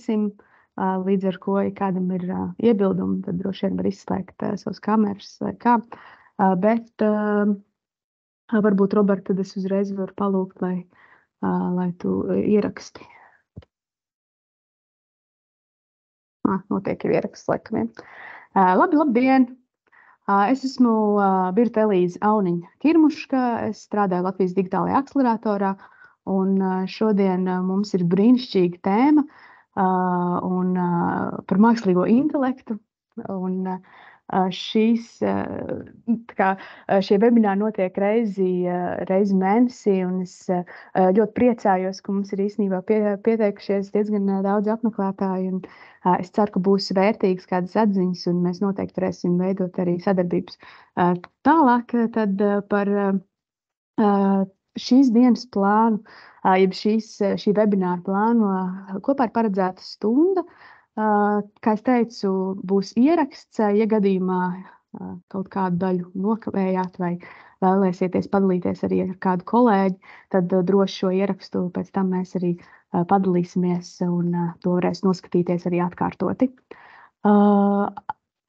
darīsim. Līdz ar ko, ja kādam ir iebildumi, tad droši vien var izslēgt savas kameras vai kā. Bet varbūt, Robert, tad es uzreiz varu palūgt, lai tu ieraksti. Notiek jau ieraksts, laikam. Labdien! Es esmu Birta Elīze Auniņa-Kirmuška. Es strādāju Latvijas digitālajā akceleratorā, un šodien mums ir brīnišķīga tēma par mākslīgo intelektu. Un šie webināri notiek reizi mēnesī, un es ļoti priecājos, ka mums ir īstenībā pieteikušies diezgan daudz apmeklētāju, un es ceru, ka būs vērtīgas kādas atziņas, un mēs noteikti varēsim veidot arī sadarbības. Tālāk tad par šīs dienas plānu, jeb šī webināra plānu kopā ir paredzēta stunda. Kā es teicu, būs ieraksts, ja gadījumā kaut kādu daļu nokavējāt vai vēlēsieties padalīties arī ar kādu kolēģi, tad droši šo ierakstu pēc tam mēs arī padalīsimies un to varēs noskatīties arī atkārtoti.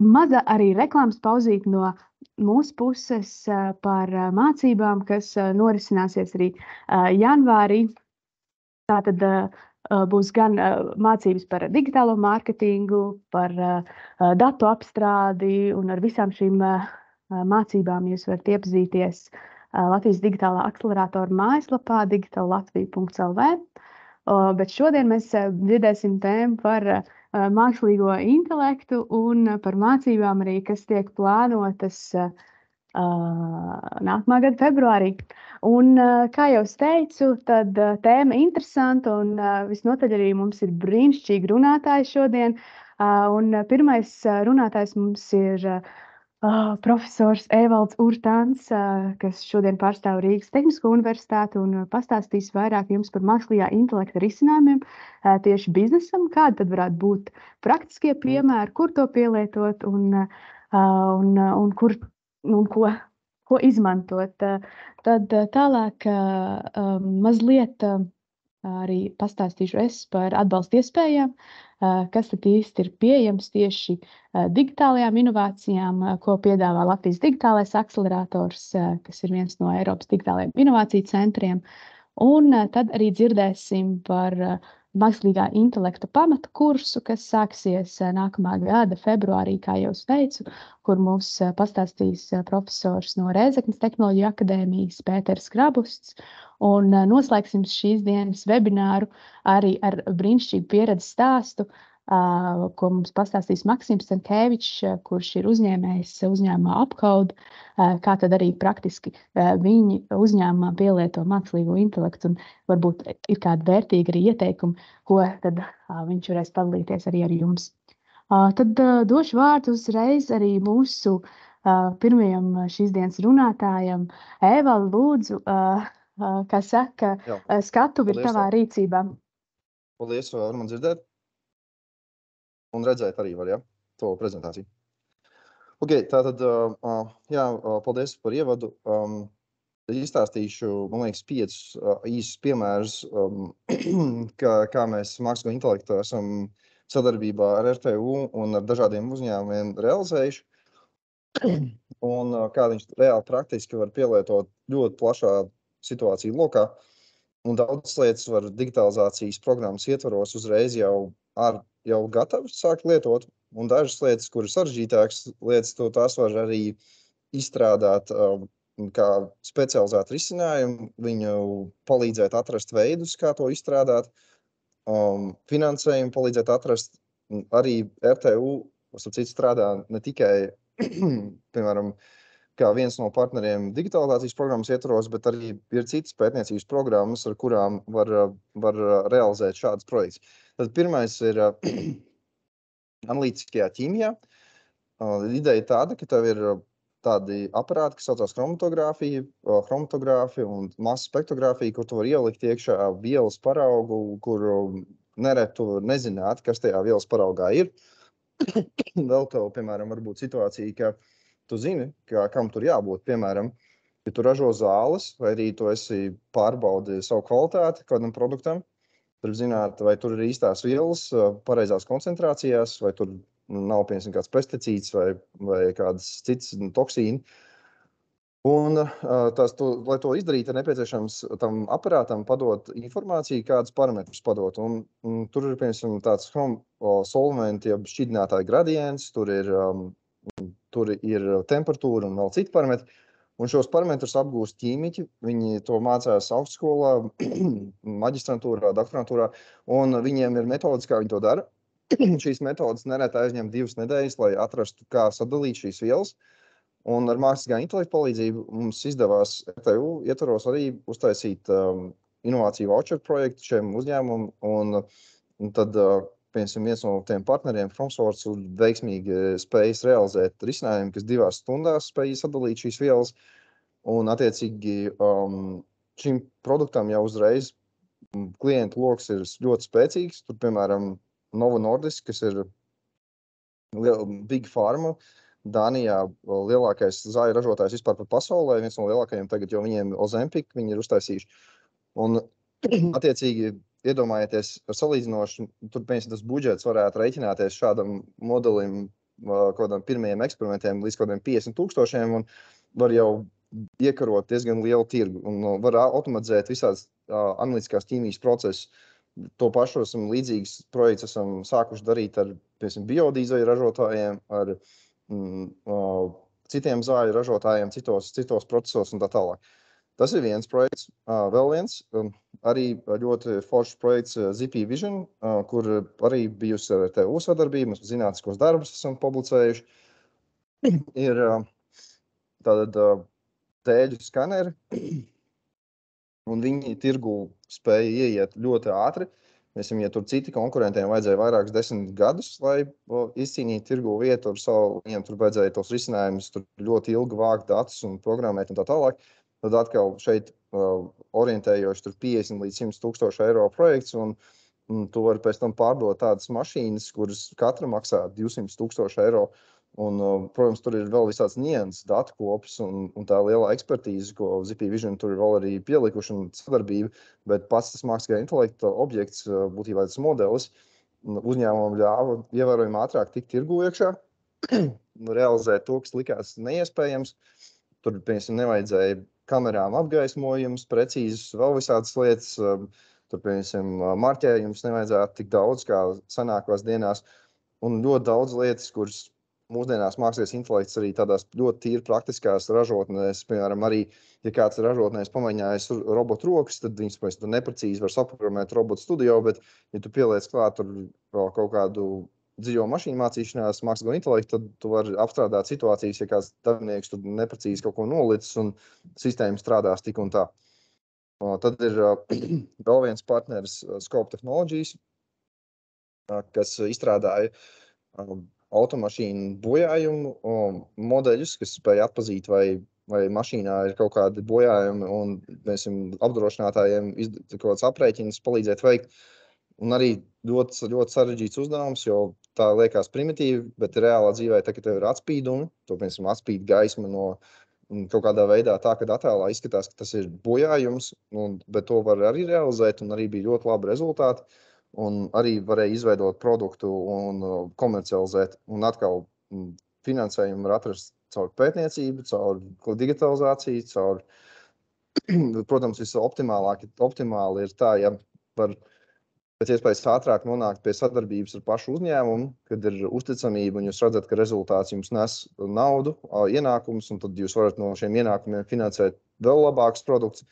Maza arī reklāmas pauzīt no mūsu puses par mācībām, kas norisināsies arī janvārī. Tātad būs gan mācības par digitālo mārketingu, par datu apstrādi, un ar visām šīm mācībām jūs varat iepazīties Latvijas digitālā akceleratora mājaslapā digitallatvija.lv. Bet šodien mēs dzirdēsim tēmu par mākslīgo intelektu un par mācībām arī, kas tiek plānotas nākamā gada februārī. Un, kā jau es teicu, tad tēma interesanta un visnotaļ arī mums ir brīnišķīgi runātāji šodien. Un pirmais runātājs mums ir profesors Evalds Urtāns, kas šodien pārstāv Rīgas Tehnisko universitāti un pastāstīs vairāk jums par mākslīgā intelekta risinājumiem tieši biznesam, kādi tad varētu būt praktiskie piemēri, kur to pielietot un ko izmantot. Tad tālāk mazliet arī pastāstīšu es par atbalsta iespējām, kas tad īsti ir pieejams tieši digitālajām inovācijām, ko piedāvā Latvijas digitālais akcelerators, kas ir viens no Eiropas digitālajiem inovāciju centriem. Un tad arī dzirdēsim par mākslīgā intelekta pamatu kursu, kas sāksies nākamā gada februārī, kā jau es teicu, kur mums pastāstīs profesors no Rēzeknes Tehnoloģiju akadēmijas Pēters Krabusts. Un noslēgsim šīs dienas webināru arī ar brīnišķīgu pieredzi stāstu, ko mums pastāstīs Maksims Stankēvičs, kurš ir uzņēmējs uzņēmumā Apcode, kā tad arī praktiski viņi uzņēmumā pielieto mākslīgo intelektu, un varbūt ir kāda vērtīga arī ieteikumi, ko tad viņš varēs padalīties arī ar jums. Tad došu vārdu uzreiz arī mūsu pirmajam šīs dienas runātājam. Eva, lūdzu, kā saka, skatuvi ir tavā rīcībā. Paldies, var man dzirdēt? Un redzēt arī var, ja? To prezentāciju. Ok, tātad, paldies par ievadu. Izstāstīšu, man liekas, 5 īsus piemērus, kā mēs mākslīgo intelektu esam sadarbībā ar RTU un ar dažādiem uzņēmumiem realizējuši. Un kā viņš reāli praktiski var pielietot ļoti plašā situāciju lokā. Un daudzas lietas var digitalizācijas programmas ietvaros uzreiz jau gatavs sākt lietot, un dažas lietas, kuras sarežģītākas lietas, tās var arī izstrādāt kā specializētu risinājumu, viņu palīdzēt atrast veidus, kā to izstrādāt, finansējumu palīdzēt atrast. Arī RTU strādā ne tikai, piemēram, kā viens no partneriem digitalizācijas programmas ietvaros, bet arī ir citas pētniecības programmas, ar kurām var realizēt šādas projekts. Tad pirmais ir analītiskajā ķīmijā. Ideja tāda, ka tev ir tādi aparāti, kas saucās chromatogrāfija un masas spektrogrāfija, kur tu var ielikt iekšā vielas paraugu, kuru nereti tu nezināt, kas tajā vielas paraugā ir. Vēl tev, piemēram, var būt situācija, ka tu zini, kam tur jābūt, piemēram, ja tu ražo zāles, vai arī tu esi pārbaudi savu kvalitāti kādam produktam, tur zināt, vai tur ir īstās vielas pareizās koncentrācijās, vai tur nav, piemēram, kāds pesticīds vai kādas citas toksīni. Un, lai to izdarītu, ir nepieciešams tam aparātam padot informāciju, kādas parametrus padot. Un tur ir, piemēram, tāds solventi, jeb šķidrinātāja gradients, tur ir temperatūra un vēl citi parametri. Un šos parametrus apgūst ķīmiķi. Viņi to mācās augstskolā, maģistrantūrā, doktorantūrā, un viņiem ir metodas, kā viņi to dara. Šīs metodas nereti aizņem 2 nedēļas, lai atrastu, kā sadalīt šīs vielas. Un ar mākslīgā intelekta palīdzību mums izdevās RTU ietvaros arī uztaisīt inovāciju voucher projektu šiem uzņēmumam. Un tad, piemēram, viens no tiem partneriem, FromSource, veiksmīgi spējas realizēt risinājumu, kas 2 stundās spēja sadalīt šīs vielas. Un, attiecīgi, šim produktam jau uzreiz klientu loks ir ļoti spēcīgs. Tur, piemēram, Novo Nordisk, kas ir Big Pharma, Dānijā lielākais zāļu ražotājs vispār par pasaulē, viens no lielākajiem tagad, jo viņiem Ozempic viņi ir uztaisījuši. Un, attiecīgi, iedomājieties, salīdzinoši, tur, piemēram, tas budžets varētu rēķināties šādam modelim, kādam pirmajiem eksperimentiem līdz kādiem 50,000, un var jau iekarot diezgan lielu tirgu, un var automatizēt visādas analītiskās ķīmijas procesus. To pašu līdzīgas projekts esam sākuši darīt ar, piemēram, biodīzeļu ražotājiem, ar citiem zāļu ražotājiem, citos procesos un tā tālāk. Tas ir viens projekts. Vēl viens, arī ļoti foršs projekts ZP Vision, kur arī bijusi ar TU sadarbību, mēs zinātniskos darbus esam publicējuši. Ir tātad tēļu skaneri, un viņi tirgu spēja ieiet ļoti ātri. Ja tur citi konkurentiem vajadzēja vairākus 10 gadus, lai izcīnītu tirgu vietu ar savu, viņiem tur vajadzēja tos risinājumus, tur ļoti ilgi vākt datus un programmēt un tā tālāk. Tad atkal šeit orientējoši tur 50 līdz 100,000 eiro projekts, un tu vari pēc tam pārdot tādas mašīnas, kuras katra maksā 200,000 eiro. Un, protams, tur ir vēl visāds nianses datu kopis un tā liela ekspertīze, ko ZP Vision tur ir vēl arī pielikuši un sadarbība, bet pats tas mākslīgā intelekta objekts, būtībā tas modelis, uzņēmumam ļāva ievērojami ātrāk tikt tirgu iekšā, realizēt to, kas likās neiespējams. Tur, piemēram, nevajadzēja kamerām apgaismojums, precīzes, vēl visādas lietas, tur, piemēram, marķējums nevajadzētu tik daudz kā senākās dienās, un ļoti daudz lietas, kuras mūsdienās mākslīgais intelekts arī tādās ļoti tīri praktiskās ražotnēs, piemēram, arī, ja kāds ražotnēs pamēģinājis robotu rokas, tad viņas pēc tam neprecīzi var saprogrammēt robotu studio, bet, ja tu pieliec klāt tur vēl kaut kādu dziļo mašīnu mācīšanās mākslīgo intelektu, tad tu vari apstrādāt situācijas, ja kāds darbinieks tur neprecīzi kaut ko nolicis un sistēma strādās tik un tā. Tad ir vēl viens partneris Scope Technologies, kas izstrādāja automašīnu bojājumu modeļus, kas spēja atpazīt, vai mašīnā ir kaut kādi bojājumi, un mēs apdrošinātājiem kaut kāds aprēķins palīdzēt veikt. Un arī ļoti, ļoti sarežģīts uzdevums, jo tā liekas primitīvi, bet reālā dzīvē, tā, ka tev ir atspīdumi, to, piemēram, atspīd gaisma no kaut kādā veidā tā, kad attēlā izskatās, ka tas ir bojājums, bet to var arī realizēt, un arī bija ļoti labi rezultāti. Un arī varēja izveidot produktu un komercializēt. Un atkal finansējumu var atrast caur pētniecību, caur digitalizāciju, caur, protams, optimāli ir tā, ja var pēc iespējas ātrāk nonākt pie sadarbības ar pašu uzņēmumu, kad ir uzticamība un jūs redzat, ka rezultāts jums nes naudu, ienākumus, un tad jūs varat no šiem ienākumiem finansēt vēl labākus produktus.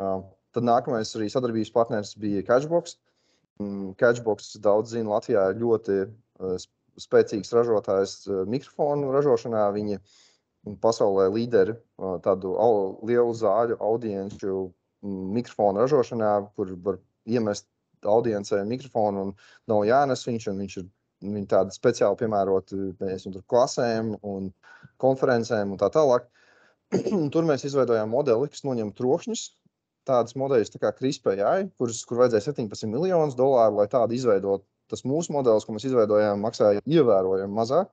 Tad nākamais arī sadarbības partneris bija Catchbox. Catchbox, daudz zina, Latvijā ir ļoti spēcīgs ražotājs mikrofonu ražošanā. Viņi pasaulē līderi tādu lielu zāļu audienču mikrofonu ražošanā, kur var iemest audiencē mikrofonu un nav jānes viņš, un viņi tādi speciāli piemēroti klasēm un konferencēm un tā tālāk. Tur mēs izveidojām modeli, kas noņem trokšņus. Tādas modeļas tā kā CRISPR-AI, kur vajadzēja $17 miljonus, lai tādu izveidot. Tas mūsu modelis, ko mēs izveidojām, maksāja ievērojami mazāk.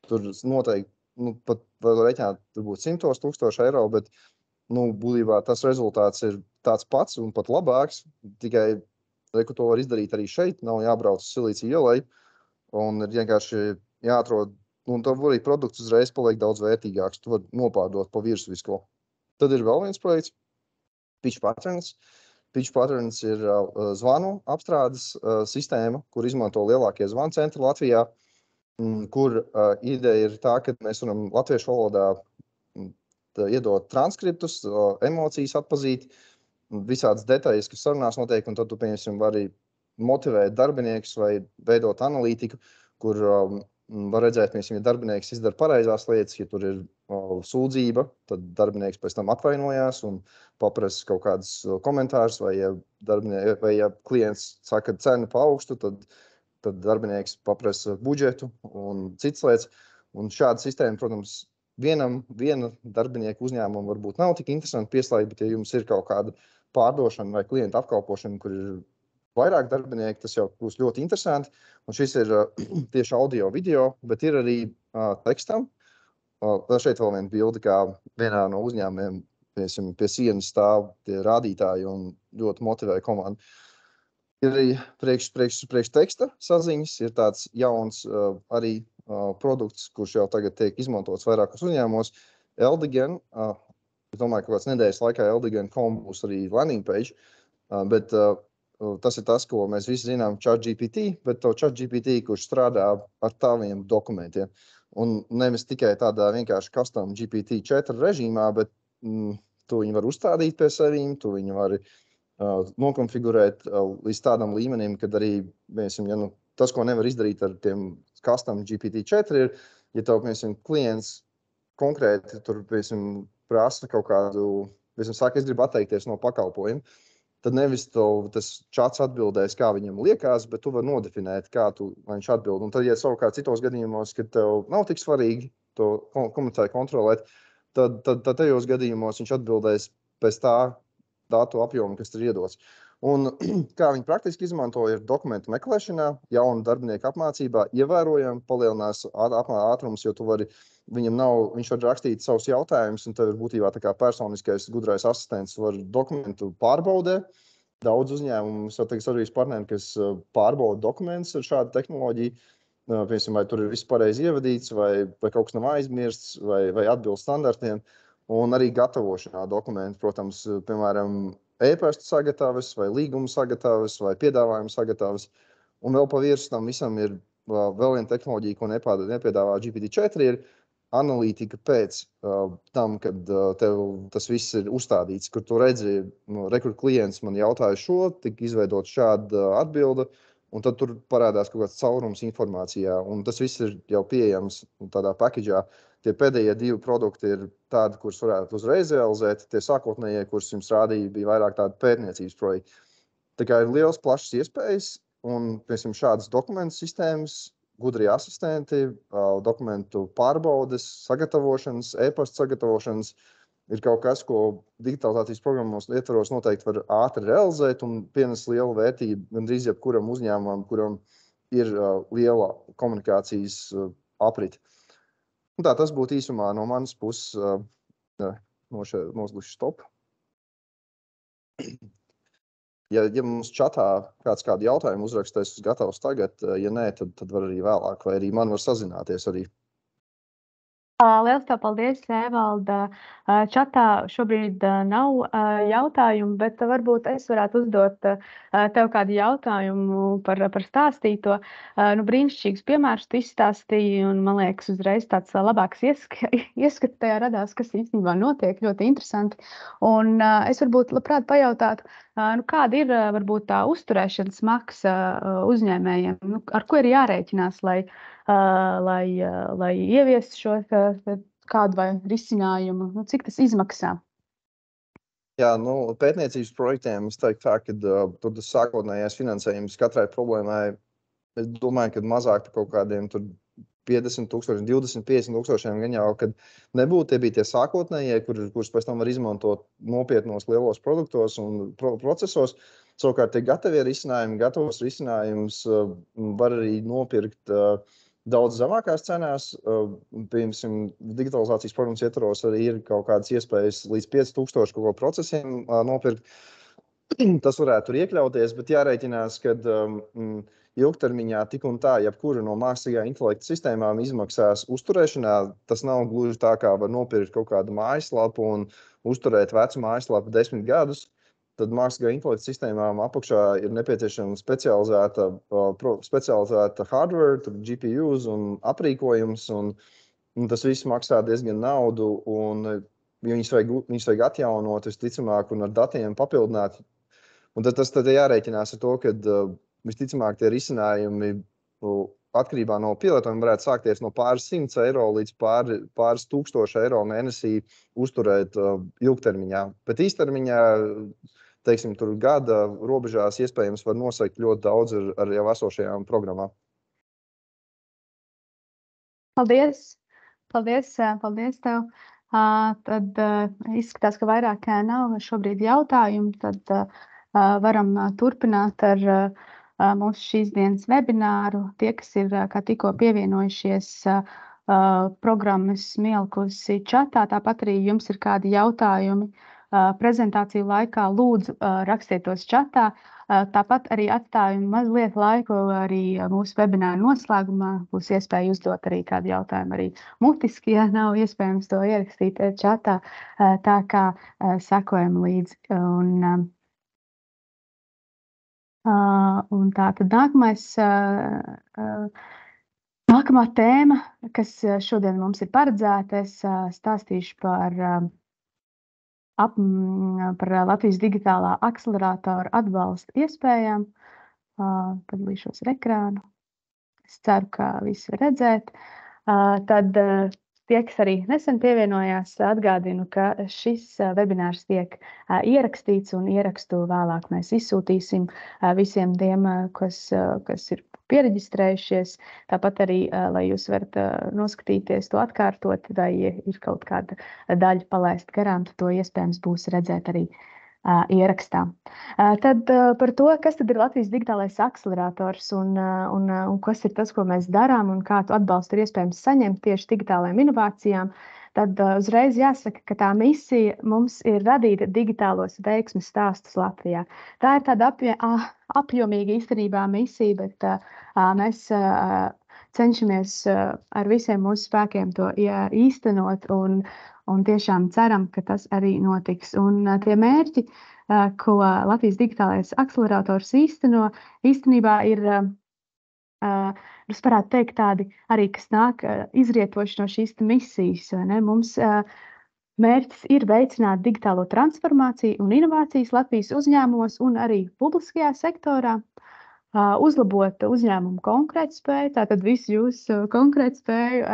Tur noteikti, pat var reiķināt, tur būtu 100,000 eiro, bet, būtībā tas rezultāts ir tāds pats un pat labāks, tikai Reku to var izdarīt arī šeit, nav jābrauc uz Silīcija ielai, un ir vienkārši jāatrod, un tev arī produkts uzreiz paliek daudz vērtīgāks, tu vari nopārdot pa virsu visu ko. Tad ir vēl viens projekts, Pitch Patterns. Pitch Patterns ir zvanu apstrādes sistēma, kur izmanto lielākie zvanu centri Latvijā, kur ideja ir tā, ka mēs varam latviešu valodā iedot transkriptus, emocijas atpazīt, visādas detaļas, kas sarunās notiek, un tad tu, piemēram, vari motivēt darbiniekus vai veidot analītiku, kur var redzēt, piemēram, ja darbinieks izdara pareizās lietas, ja tur ir sūdzība, tad darbinieks pēc tam atvainojās un paprasa kaut kādus komentārus, vai ja klients saka cenu pa augstu, tad darbinieks paprasa budžetu un citas lietas. Un šāda sistēma, protams, viena darbinieku uzņēmuma varbūt nav tik interesanti pieslēgt, bet ja jums ir kaut kāda pārdošana vai klienta apkalpošana, kur ir vairāk darbinieki, tas jau būs ļoti interesanti. Un šis ir tieši audio video, bet ir arī tekstam. Šeit vēl viena bilde, kā vienā no uzņēmumiem pie sienas stāv tie rādītāji un ļoti motivē komandu. Ir arī priekš teksta saziņas, ir tāds jauns arī produkts, kurš jau tagad tiek izmantots vairākos uzņēmumos. Eldigan, es domāju, ka kāds nedēļas laikā Eldigan.com būs arī landing page, bet tas ir tas, ko mēs visi zinām ChatGPT, bet to ChatGPT, kurš strādā ar taviem dokumentiem. Un nevis tikai tādā vienkārši custom GPT-4 režīmā, bet tu viņu var uzstādīt pie sevīm, tu viņu vari nokonfigurēt līdz tādam līmenim, kad arī, piemēram, tas, ko nevar izdarīt ar tiem custom GPT-4 ir, ja tev, piemēram, klients konkrēti tur, piemēram, prasa kaut kādu, piemēram, saka, es gribu atteikties no pakalpojuma, tad nevis tas čats atbildēs, kā viņam liekas, bet tu vari nodefinēt, kā viņš atbild. Un tad, ja savukārt citos gadījumos, kad tev nav tik svarīgi to komunicēt, kontrolēt, tad tajos gadījumos viņš atbildēs pēc tā datu apjoma, kas ir iedots. Un kā viņi praktiski izmanto, ir dokumentu meklēšanā, jaunu darbinieku apmācībā, ievērojami palielinās ātrums, jo viņš var rakstīt savus jautājumus, un tev ir būtībā tā kā personiskais gudrais asistents var dokumentu pārbaudē. Daudz uzņēmumu, sadarbības partneri, kas pārbauda dokumentus ar šādu tehnoloģiju, piemēram, vai tur ir viss pareizi ievadīts, vai kaut kas nav aizmirsts, vai atbilst standartiem, un arī gatavošanā dokumentu, protams, piemēram, e-pastu sagatavas, vai līgumu sagatavas, vai piedāvājumu sagatavas. Un vēl pa virsmu tam visam ir vēl viena tehnoloģija, ko nepiedāvā GPT-4, ir analītika pēc tam, kad tev tas viss ir uzstādīts, kur tu redzi, klients man jautāja šo, tika izveidot šādu atbildi, un tad tur parādās kaut kāds caurums informācijā, un tas viss ir jau pieejams tādā pakeģā. Tie pēdējie 2 produkti ir tādi, kurus varētu uzreiz realizēt. Tie sākotnējie, kurus jums rādīja, bija vairāk tādi pētniecības projekti. Tā kā ir liels, plašs iespējas, un, piemēram, šādas dokumentu sistēmas, gudrie asistenti, dokumentu pārbaudes, sagatavošanas, e-pasta sagatavošanas ir kaut kas, ko digitalizācijas programmos ietvaros noteikti var ātri realizēt un pienes lielu vērtību gandrīz jebkuram uzņēmumam, kuram ir liela komunikācijas aprite. Tā tas būtu īsumā no manas puses nozluši stop. Ja mums čatā kādu jautājumu uzraksta, es esmu gatavs tagad, ja nē, tad var arī vēlāk, vai arī man var sazināties arī. Liels tev paldies, Evalda. Čatā šobrīd nav jautājumu, bet varbūt es varētu uzdot tev kādu jautājumu par stāstīto. Brīnišķīgs piemērs tu izstāstīji, un man liekas, uzreiz tāds labāks ieskats tajā radās, kas īstenībā notiek, ļoti interesanti. Un es varbūt labprāt pajautātu, kāda ir varbūt tā uzturēšanas maksa uzņēmējiem, ar ko ir jārēķinās, lai ieviestu šo kādu vai risinājumu, cik tas izmaksā? Jā, pētniecības projektiem es teiktu tā, ka tur tas sākotnējais finansējums katrai problēmai, es domāju, ka mazāk par kaut kādiem 50 000, 20, 50 000 gan jau, kad nebūtu, tie bija tie sākotnējie, kurus pēc tam var izmantot nopietnos lielos produktos un procesos. Savukārt tie gatavie risinājumi, gatavos risinājumus var arī nopirkt daudz zemākās cenās. Piemēram, digitalizācijas programmas ietvaros arī ir kaut kādas iespējas līdz 5000 kaut ko procesiem nopirkt. tas varētu tur iekļauties, bet jārēķinās, ka ilgtermiņā tik un tā, jebkura no mākslīgā intelekta sistēmām izmaksās uzturēšanā. Tas nav gluži tā, kā var nopirkt kaut kādu mājaslapu un uzturēt vecu mājaslapu 10 gadus. Tad mākslīgā intelekta sistēmām apakšā ir nepieciešama specializēta hardware, GPUs un aprīkojums, un tas viss maksā diezgan naudu, un viņus vajag atjaunot, visticamāk, un ar datiem papildināt. Un tas tad jārēķinās ar to, ka visticamāk tie risinājumi atkarībā no pielietojuma varētu sākties no pāris 100 eiro līdz pāris 1000 eiro mēnesī uzturēt ilgtermiņā. Bet īstermiņā, teiksim, tur gada robežās iespējams var nosakt ļoti daudz ar jau esošajām programmām. Paldies! Paldies tev! Tad izskatās, ka vairāk nav šobrīd jautājumu. Tad varam turpināt ar mūsu šīs dienas webināru. Tie, kas ir kā tikko pievienojušies, programmas ielikusi čatā, tāpat arī jums ir kādi jautājumi prezentāciju laikā, lūdzu rakstiet tos čatā. Tāpat arī atstājam mazliet laiku arī mūsu webināra noslēgumā. Būs iespēja uzdot arī kādu jautājumu arī mutiski, ja nav iespējams to ierakstīt čatā. Tā kā sekojam līdzi. Un tā tad nākamā tēma, kas šodien mums ir paredzēta, es stāstīšu par Latvijas digitālā akceleratora atbalsta iespējām. Padalīšos ar ekrānu. Es ceru, ka visi var redzēt. Tad tie, kas arī nesen pievienojās, atgādinu, ka šis webinārs tiek ierakstīts, un ierakstu vēlāk mēs izsūtīsim visiem tiem, kas ir piereģistrējušies. Tāpat arī, lai jūs varat noskatīties to atkārtot, vai ir kaut kāda daļa palaist garām, tad to iespējams būs redzēt arī ierakstā. Tad par to, kas tad ir Latvijas digitālais akcelerators un kas ir tas, ko mēs darām un kādu atbalstu ir iespējams saņemt tieši digitālajām inovācijām. Tad uzreiz jāsaka, ka tā misija mums ir radīt digitālos veiksmes stāstus Latvijā. Tā ir tāda apjomīga īstenībā misija, bet mēs cenšamies ar visiem mūsu spēkiem to īstenot un tiešām ceram, ka tas arī notiks. Un tie mērķi, ko Latvijas digitālais akcelerators īstenībā ir, es varētu teikt, tādi arī, kas nāk izrietoši no šīs misijas. Mums mērķis ir veicināt digitālo transformāciju un inovācijas Latvijas uzņēmumos un arī publiskajā sektorā, uzlabot uzņēmumu konkurētspēju, tātad visu jūsu konkurētspēju,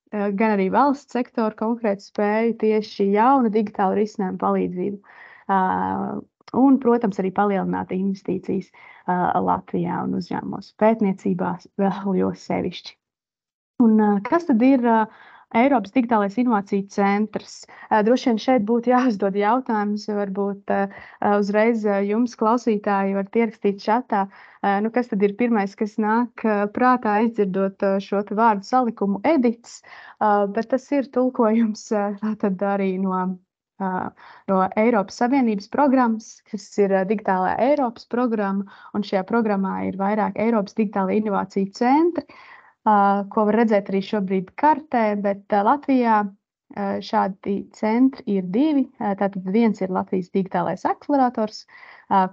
gan arī valsts sektora konkurētspēju tieši jauna digitāla risinājuma palīdzību. Un, protams, arī palielināt investīcijas Latvijā un uzņēmumos, pētniecībā vēl jo sevišķi. Un kas tad ir Eiropas digitālais inovāciju centrs? Droši vien šeit būtu jāuzdod jautājums, varbūt uzreiz jums, klausītāji, varat ierakstīt čatā. Kas tad ir pirmais, kas nāk prātā, izdzirdot šo vārdu salikumu edits, bet tas ir tulkojums tad arī no Eiropas Savienības programmas, kas ir digitālā Eiropas programma, un šajā programmā ir vairāk Eiropas digitāla inovāciju centri, ko var redzēt arī šobrīd kartē, bet Latvijā šādi centri ir 2. Tātad viens ir Latvijas digitālais akcelerators,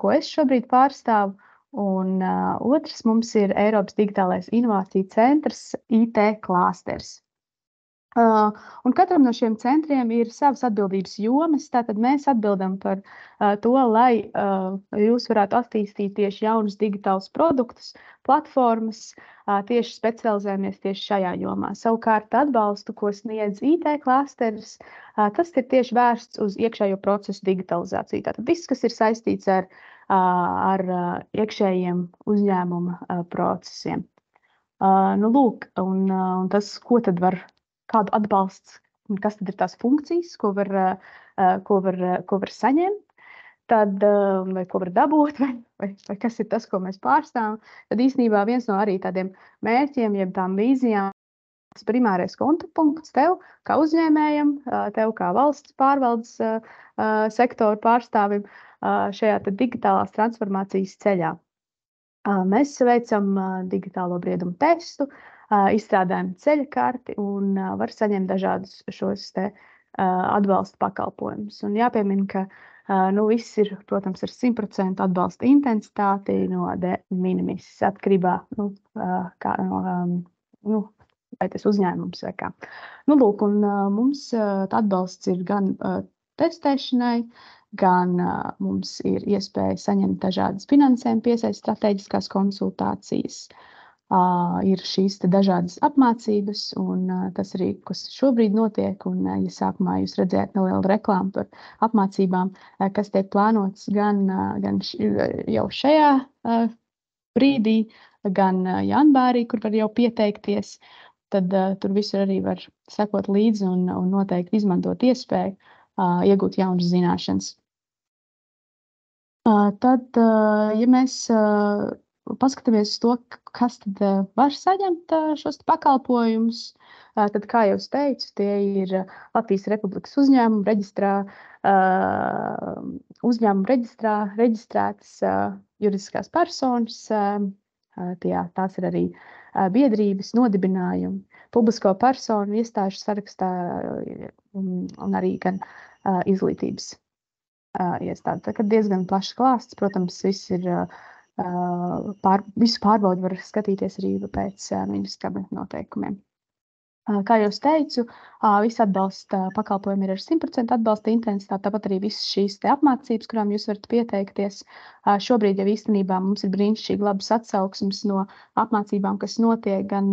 ko es šobrīd pārstāvu, un otrs mums ir Eiropas digitālais inovāciju centrs IT klāsters. Un katram no šiem centriem ir savas atbildības jomas, tātad mēs atbildam par to, lai jūs varētu attīstīt tieši jaunus digitālus produktus, platformas, tieši specializējamies tieši šajā jomā. Savukārt atbalstu, ko sniedz IT klāsteris, tas ir tieši vērsts uz iekšējo procesu digitalizāciju. Tātad viss, kas ir saistīts ar iekšējiem uzņēmuma procesiem. Lūk, un tas, ko tad var kādu atbalsts, kas tad ir tās funkcijas, ko var saņemt, tad, vai ko var dabūt, vai kas ir tas, ko mēs pārstāvam. Tad īstenībā viens no arī tādiem mērķiem, jeb tām vīzijām, tas primārais kontaktpunkts tev kā uzņēmējam, tev kā valsts pārvaldes sektoru pārstāvim, šajā digitālās transformācijas ceļā. Mēs veicam digitālo briedumu testu, izstrādājam ceļa karti un var saņemt dažādus šos atbalsta pakalpojumus. Un jāpiemina, ka viss ir, protams, ar 100% atbalsta intensitāti no de minimis atkarībā vai tas uzņēmums vai kā. Lūk, un mums atbalsts ir gan testēšanai, gan mums ir iespēja saņemt dažādas finansējuma piesaistes strateģiskās konsultācijas. Ir šīs dažādas apmācības, un tas arī, kas šobrīd notiek, un ja sākumā jūs redzējāt nelielu reklāmu par apmācībām, kas tiek plānots gan jau šajā brīdī, gan janvārī, kur var jau pieteikties, tad tur visur arī var sekot līdzi un noteikti izmantot iespēju iegūt jaunas zināšanas. Tad, ja mēs paskatāmies to, kas tad var saņemt šos pakalpojumus, tad, kā jau es teicu, tie ir Latvijas Republikas uzņēmumu reģistrā reģistrētas juridiskās personas. Tās ir arī biedrības nodibinājumi, publisko personu iestāžu sarakstā un arī gan izglītības iestādi. Tā kā diezgan plašs klāsts, protams, visu pārbaudu var skatīties arī pēc ministra kabineta noteikumiem. Kā jau es teicu, visi atbalsta pakalpojumi ir ar 100% atbalsta intensitāti, tāpat arī visas šīs apmācības, kurām jūs varat pieteikties. Šobrīd jau īstenībā mums ir brīnišķīgi labas atsauksmes no apmācībām, kas notiek gan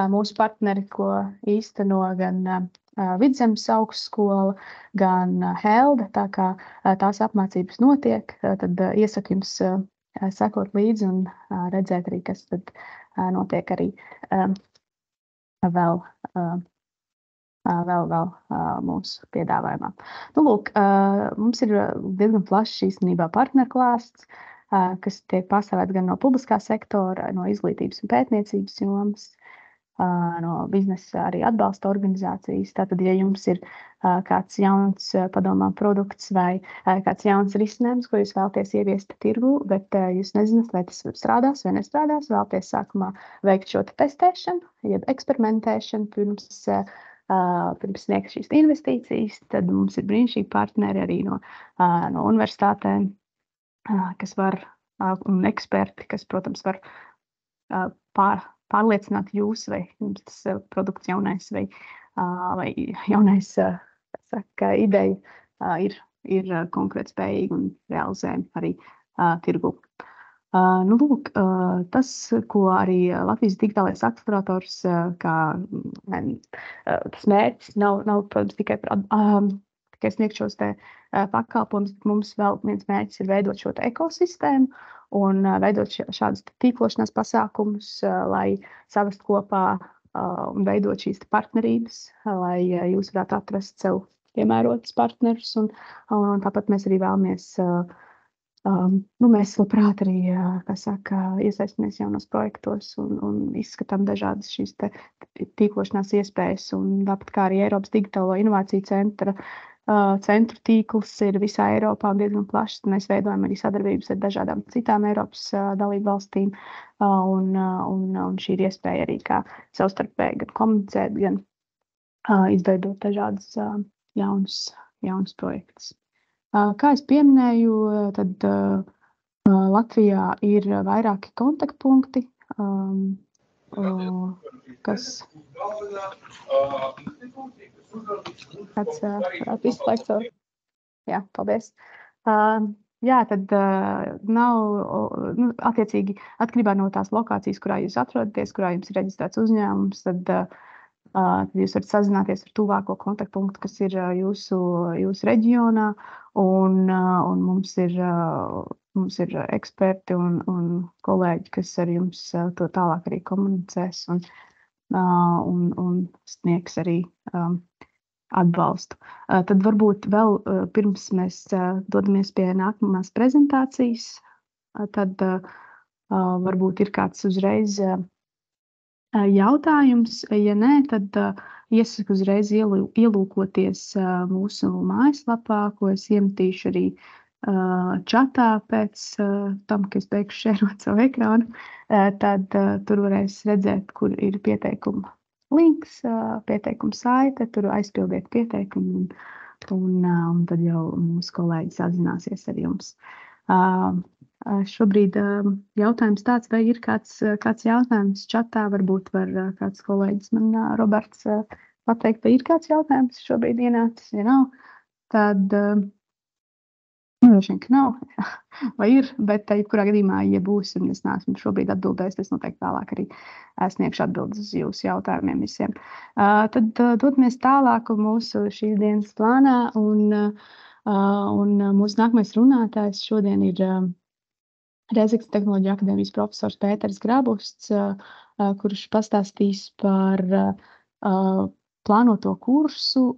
mūsu partneri, ko īsteno gan Vidzemes augstskola, gan Helde, tā kā tās apmācības notiek, tad iesaku jums sekot līdzi un redzēt arī, kas tad notiek arī vēl mūsu piedāvājumā. Lūk, mums ir diezgan plašs īstenībā partnerklāsts, kas tiek pārstāvēts gan no publiskā sektora, no izglītības un pētniecības jomas, no biznesa arī atbalsta organizācijas. Tātad, ja jums ir kāds jauns padomā produkts vai kāds jauns risinājums, ko jūs vēlaties ieviest tirgu, bet jūs nezināt, vai tas strādās vai nestrādās, vēlaties sākumā veikt šo testēšanu, jeb eksperimentēšanu pirms sniegt šīs investīcijas, tad mums ir brīnišķīgi partneri arī no universitātēm, kas var, un eksperti, kas, protams, var pārliecināt jūs, vai jums tas produkts jaunais vai jaunais ideja ir konkurētspējīga un realizējama arī tirgu. Lūk, tas, ko arī Latvijas digitālais akcelerators, tas mērķis nav, protams, tikai sniegt šos pakalpojumus, bet mums vēl viens mērķis ir veidot šo ekosistēmu un veidot šādus tīklošanās pasākumus, lai savest kopā un veidot šīs partnerības, lai jūs varētu atrast sev piemērotus partnerus. Un tāpat mēs arī vēlamies, mēs labprāt arī, iesaistamies jaunos projektos un izskatām dažādas šīs tīklošanās iespējas. Un tāpat kā arī Eiropas digitālo inovāciju centru tīkls ir visā Eiropā un diezgan plašs. Mēs veidojam arī sadarbības ar dažādām citām Eiropas dalību valstīm. Un šī ir iespēja arī kā savstarpēji gan komunicēt, gan izveidot dažādas jaunas projektus. Kā es pieminēju, tad Latvijā ir vairāki kontaktpunkti, kas kāds varētu izslēgt savu. Jā, paldies. Tad nav, attiecīgi, atkarībā no tās lokācijas, kurā jūs atrodaties, kurā jums ir reģistrēts uzņēmums, tad jūs varat sazināties ar tuvāko kontaktpunktu, kas ir jūsu reģionā, un mums ir eksperti un kolēģi, kas ar jums to tālāk arī komunicēs un sniegs arī atbalstu. Tad varbūt vēl pirms mēs dodamies pie nākamās prezentācijas, tad varbūt ir kāds uzreiz jautājums. Ja nē, tad iesaku uzreiz ielūkoties mūsu mājaslapā, ko es iemetīšu arī čatā pēc tam, ka es beigšu šērot savu ekrānu, tad tur varēs redzēt, kur ir pieteikuma links, pieteikuma saite, tur aizpildiet pieteikumu un tad jau mūsu kolēģi sazināsies ar jums. Šobrīd jautājums tāds, vai ir kāds jautājums čatā, varbūt var kāds kolēģis man, Roberts, pateikt, vai ir kāds jautājums šobrīd ienācis, ja nav, tad, droši vien, ka nav, vai ir, bet jebkurā gadījumā, ja būs, un es neesmu šobrīd atbildējis, es noteikti tālāk arī sniegšu atbildes uz jūsu jautājumiem visiem. Tad dodamies tālāk mūsu šīs dienas plānā, un mūsu nākamais runātājs šodien ir Rēzeknes Tehnoloģiju akadēmijas profesors Pēters Grabusts, kurš pastāstīs par plānoto kursu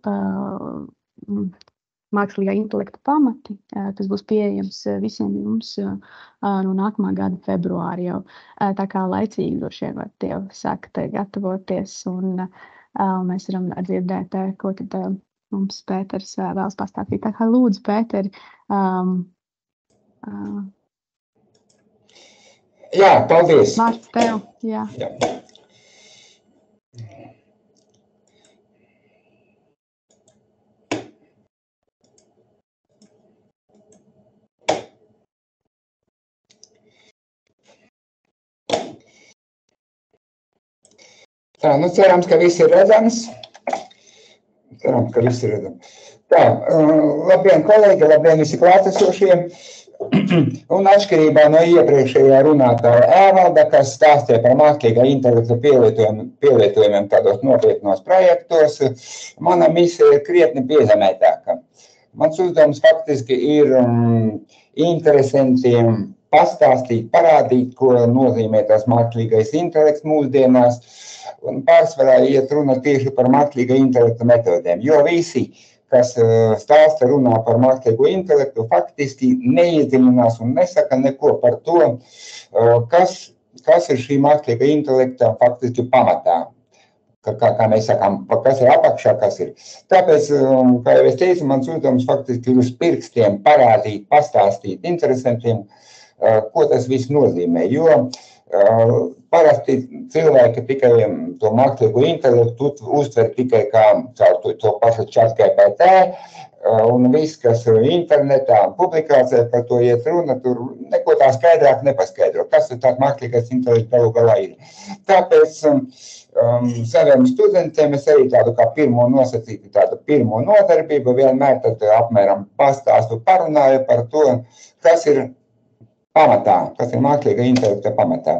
mākslīgā intelekta pamati. Tas būs pieejams visiem jums no nākamā gada februāra jau. Tā kā laicīgi droši vien varat jau sākt gatavoties, un mēs varam dzirdēt, ko tad mums Pēters vēlas pastāstīt. Tā kā lūdzu, Pēteri. Jā, paldies. Vārds tev, jā. Tā, nu cerams, ka viss ir redzams. Tā, labdien, kolēģi, labdien visi klātesošie. Un atšķirībā no iepriekšējā runātāja Ēvalda, kas stāstīja par mākslīgā intelekta pielietojumiem tādos nopietnos projektos, mana misija ir krietni piezemētāka. Mans uzdevums faktiski ir interesanti pastāstīt, parādīt, ko nozīmē tas mākslīgais intelekts mūsdienās, un pārsvarā iet runa tieši par mākslīgā intelekta metodēm, jo visi, kas stāsta runā par mākslīgo intelektu, faktiski neiedziļinās un nesaka neko par to, kas ir šī mākslīga intelekta faktiski pamatā. Kā mēs sakām, kas ir apakšā, kas ir. Tāpēc, kā jau es teicu, mans uzdevums faktiski ir uz pirkstiem parādīt, pastāstīt interesantiem, ko tas viss nozīmē, jo parasti cilvēki tikai to mākslīgo intelektu uztver tikai kā to pašu ChatGPT, un viss, kas internetā publikācijā par to iet runa, tur neko tā skaidrāk nepaskaidro, kas tāds mākslīgais intelekts galu galā ir. Tāpēc saviem studentiem es arī tādu kā pirmo nosacītu, tādu pirmo nodarbību vienmēr tad apmēram pastāstu, parunāju par to, kas ir pamatā, kas ir mākslīga intelekta pamatā.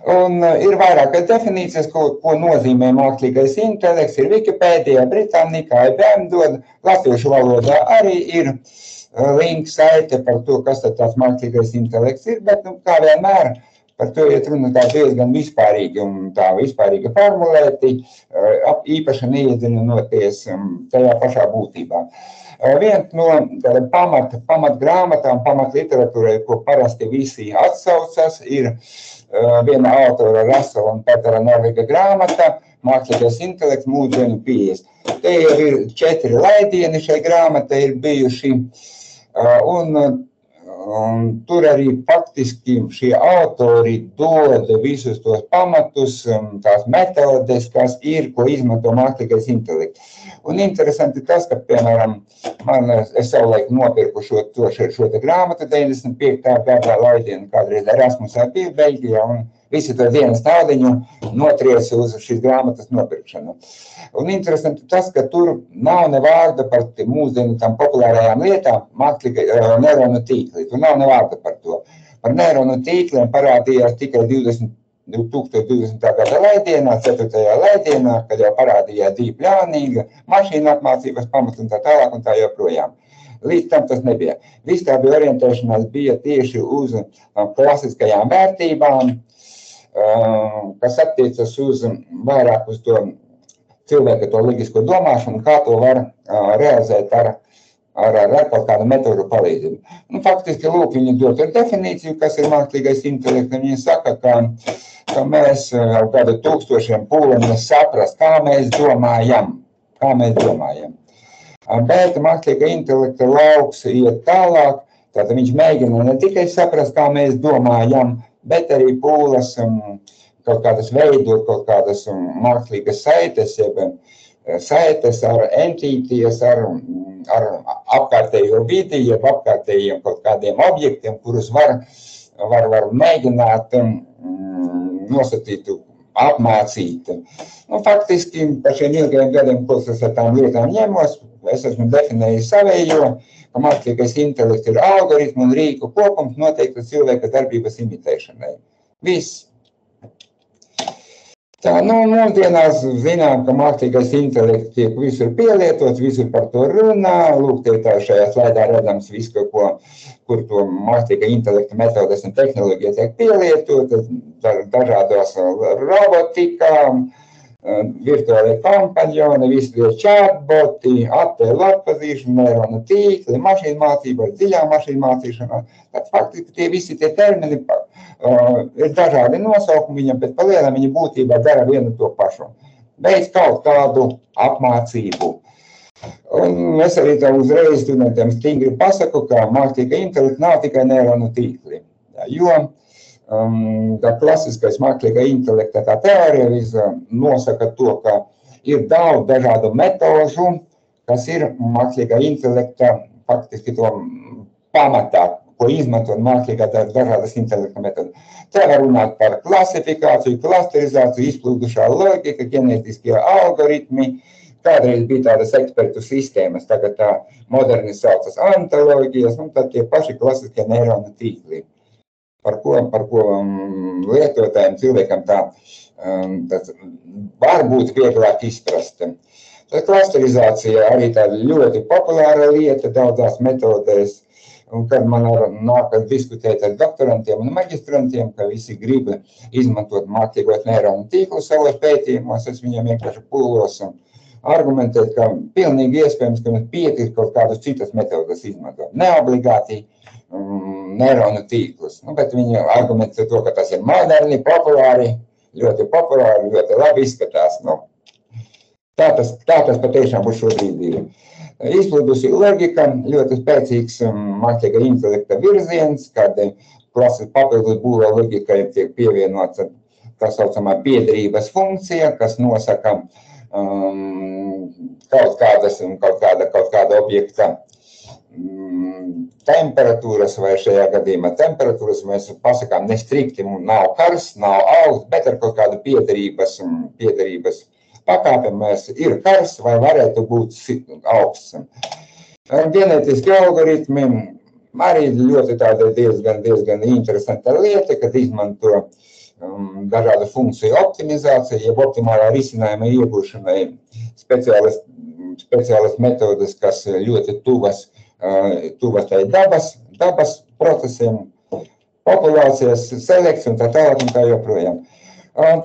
Un ir vairākas definīcijas, ko nozīmē mākslīgais intelekts, ir Wikipēdijā, Britannikā, IBM dod, latviešu valodā arī ir links saite par to, kas tāds mākslīgais intelekts ir, bet kā vienmēr par to iet runa tā diezgan vispārīgi un tā vispārīgi formulēti, īpaši neiedziļinoties tajā pašā būtībā. Viens no pamatgrāmatām, pamatliteratūrai, ko parasti visi atsaucas, ir viena autora Russela un Petera Norviga grāmata Mākslīgais intelekts mūsdienu pieejas. Te jau ir 4 laidieni šai grāmatai ir bijuši, un tur arī faktiski šie autori dod visus tos pamatus, tās metodes, kas ir, ko izmanto mākslīgais intelekts. Un interesanti tas, ka, piemēram, es savulaik nopirku šo te grāmatu 95. gadā laidienu, kādreiz Erasmusā bija Beļģijā, un visi to dienas naudiņu notriesa uz šīs grāmatas nopirkšanu. Un interesanti tas, ka tur nav ne vārda par mūsdienu tam populārajām lietām, mākslīga neironu tīkli, tur nav ne vārda par to. Par neironu tīkliem parādījās tikai 2020. gada laidienā, 4. laidienā, kad jau parādījās deep learning, mašīna apmācības pamats un tā tālāk un tā joprojām. Līdz tam tas nebija. Viss tā bija orientēšanās bija tieši uz klasiskajām vērtībām, kas attiecas uz vairāk uz to cilvēka to loģisko domāšanu, kā to var realizēt ar kaut kādu metodu palīdzību. Un faktiski, lūk, viņi dod definīciju, kas ir mākslīgais intelekts, un viņi saka, ka mēs jau kādu tūkstošiem pūlamies saprast, kā mēs domājam. Bet mākslīga intelekta lauks iet tālāk, Tātad viņš mēģina ne tikai saprast, kā mēs domājam, bet arī pūlas kaut kādas veidot, kaut kādas mākslīgas saites, saites ar entīties, ar apkārtējo vidi, jeb apkārtējiem kaut kādiem objektiem, kurus var mēģināt nosacīt, apmācīt. Faktiski par šiem ilgajiem gadiem, ko es ar tām lietām ņemos, es esmu definējis savējo, ka mākslīgais intelekts ir algoritmu un rīku kopums noteikta cilvēka darbības imitēšanai. Viss. Tā, mūsdienās zinām, ka mākslīgais intelekts tiek visur pielietots, visur par to runā. Lūk, tā šajā slaidā redzams visu, kur to mākslīgā intelekta metodes un tehnoloģija tiek pielietotas, dažādos robotikā, virtuālie kompanjoni, visi tie chatboti, attēlu atpazīšana, neironu tīkli, mašīnu mācība, dziļā mašīnu mācīšanā. Tad faktiski tie visi tie termini ir dažādi nosaukumi viņam, bet pa lielam viņi būtībā dara vienu to pašu. Beidz kaut kādu apmācību. Un es arī tā uzreiz studentiem stingri pasaku, ka mākslīga intelekta nav tikai neironu tīkli. Jo tā klasiskais mākslīgā intelekta tā teorija nosaka to, ka ir daudz dažādu metožu, kas ir mākslīgā intelekta faktiski to pamatā, ko izmanto mākslīgā dažādas intelekta metodas. Te var runāt par klasifikāciju, klasterizāciju, izplūdušā logika, ģenētiskie algoritmi. Kādreiz bija tādas ekspertu sistēmas, tagad tā moderni saucas antoloģijas, un tad tie paši klasiskie neironu tīkli. Par ko lietotājiem cilvēkam tas var būt vieglāk izprast. Tad klasterizācija arī tāda ļoti populāra lieta daudzās metodēs, un kad man nākas diskutēt ar doktorantiem un maģistrantiem, ka visi grib izmantot mākslīgos neironu tīklus savos pētījumos, es viņiem vienkārši pūlos un argumentēt, ka pilnīgi iespējams, ka mums pietiek kaut kādas citas metodas izmantot. Neobligāti neironu tīklus. Bet viņi argumentē to, ka tas ir moderni, populāri, ļoti labi izskatās. Tā tas patiešām būs šobrīd. Izplūdusi logika, ļoti spēcīgs mākslīgā intelekta virziens, kad papildus būvē loģikai tiek pievienots tā saucamā piederības funkcija, kas nosaka kaut kāda objekta temperatūras, vai šajā gadījumā temperatūras, mēs pasakām nestrikti, nav karsts, nav augsts, bet ar kaut kādu piederības pakāpi mēs ir karsts vai varētu būt augsts. Ģenētiski algoritmi arī ļoti tāda diezgan interesanta lieta, kad izmanto dažādu funkciju optimizāciju, jeb optimālā risinājuma iegūšanai speciālas metodas, kas ļoti tuvas tai dabas procesiem, populācijas selekts un tā tālāk un tā joprojām.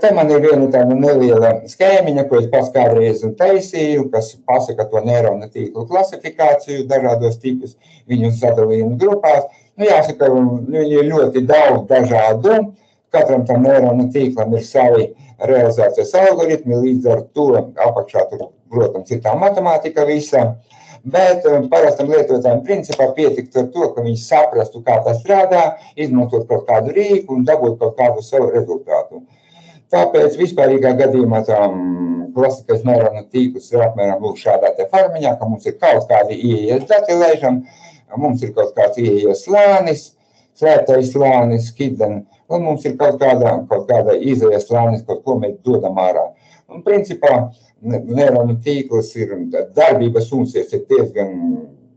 Te man ir viena tāda neliela skēmiņa, ko es pats kādreiz taisīju, kas pasaka to neironu tīklu klasifikāciju, dažādos tipus, viņus sadalījumu grupās. Jāsaka, viņi ir ļoti daudz dažādu, katram tam neironu tīklam ir savi realizācijas algoritmi, līdz ar to apakšā tur, protams, ir tā matemātika visā. Bet parastam lietotājiem principā pietiktu ar to, ka viņi saprastu, kā tas strādā, izmantot kaut kādu rīku un dabūt kaut kādu savu rezultātu. Tāpēc vispārīgā gadījumā klasiskais neironu tīklus ir apmēram šādā te farmiņā, ka mums ir kaut kādi ieejas dati lēžam, mums ir kaut kāds ieejas slānis, slēptais slānis, skidden, un mums ir kaut kāda izējas slānis, kaut ko mēs dodam ārā. Un principā neironu tīkls ir darbības funkcijas ir diezgan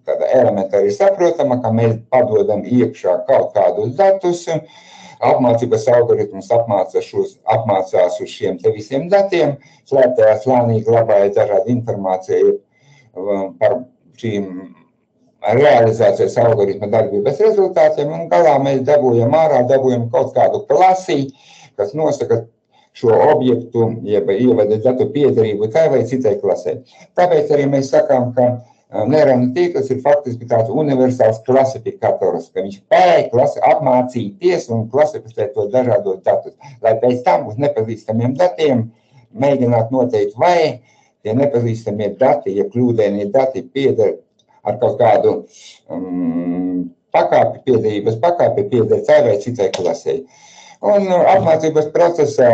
tāda elementāri saprotama, ka mēs padodam iekšā kaut kādus datus, apmācības algoritmus apmācās uz šiem te visiem datiem, slēptajā slānī glabāja dažādu informāciju par šīm realizācijas algoritma darbības rezultātiem, un galā mēs dabūjam kaut kādu klasi, kas nosaka šo objektu, jeb ievada datu piederību tai vai citai klasē. Tāpēc arī mēs sakām, ka neironu tīkls ir faktiski tāds universāls klasifikators, ka viņš spēj apmācīties un klasificēt tos dažādos datus, lai pēc tam uz nepazīstamiem datiem mēģināt noteikt, vai tie nepazīstamie dati, ja kļūdainie dati pieder ar kaut kādu pakāpi piederības pakāpi pieder tai vai citai klasei. Un apmācības procesā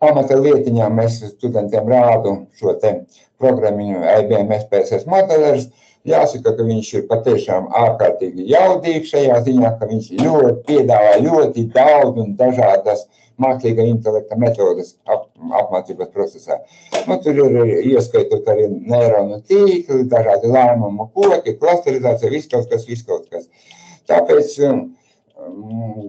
pamata lietiņā mēs studentiem rādu šo te programmiņu IBM SPSS modelers. Jāsaka, ka viņš ir patiešām ārkārtīgi jaudīgs šajā ziņā, ka viņš piedāvā ļoti daudz un dažādas mākslīgā intelekta metodas apmācības procesā. Tur ir ieskaitot arī neironu tīkli, dažādi lēmumu koki, klasterizācija, viss kaut kas. Tāpēc,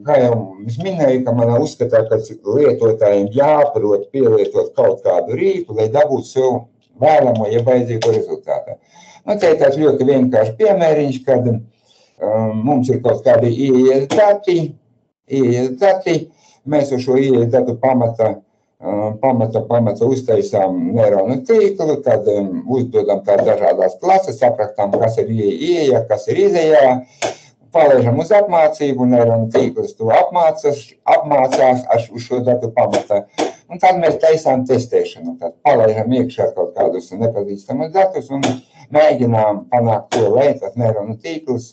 kā jau es minēju, ka manā uzskatā, ka lietotājiem jāprot pielietot kaut kādu rīku, lai dabūtu sev vēlamo, ja vajadzīgo rezultātu. Te ir tāds ļoti vienkārši piemēriņš, kad mums ir kaut kādi ieejas dati, mēs uz šo ieejas datu pamata uztaisām neironu tīklu, tad uzdodam tā dažādās klases, sapratām, kas ir ieeja, kas ir izejā, palaižam uz apmācību, neironu tīklus to apmācās uz šo datu pamata. Un tad mēs taisām testēšanu, tad palaižam iekšā kaut kādus nepazīstamus datus un mēģinām panākt to, lai tas neironu tīklus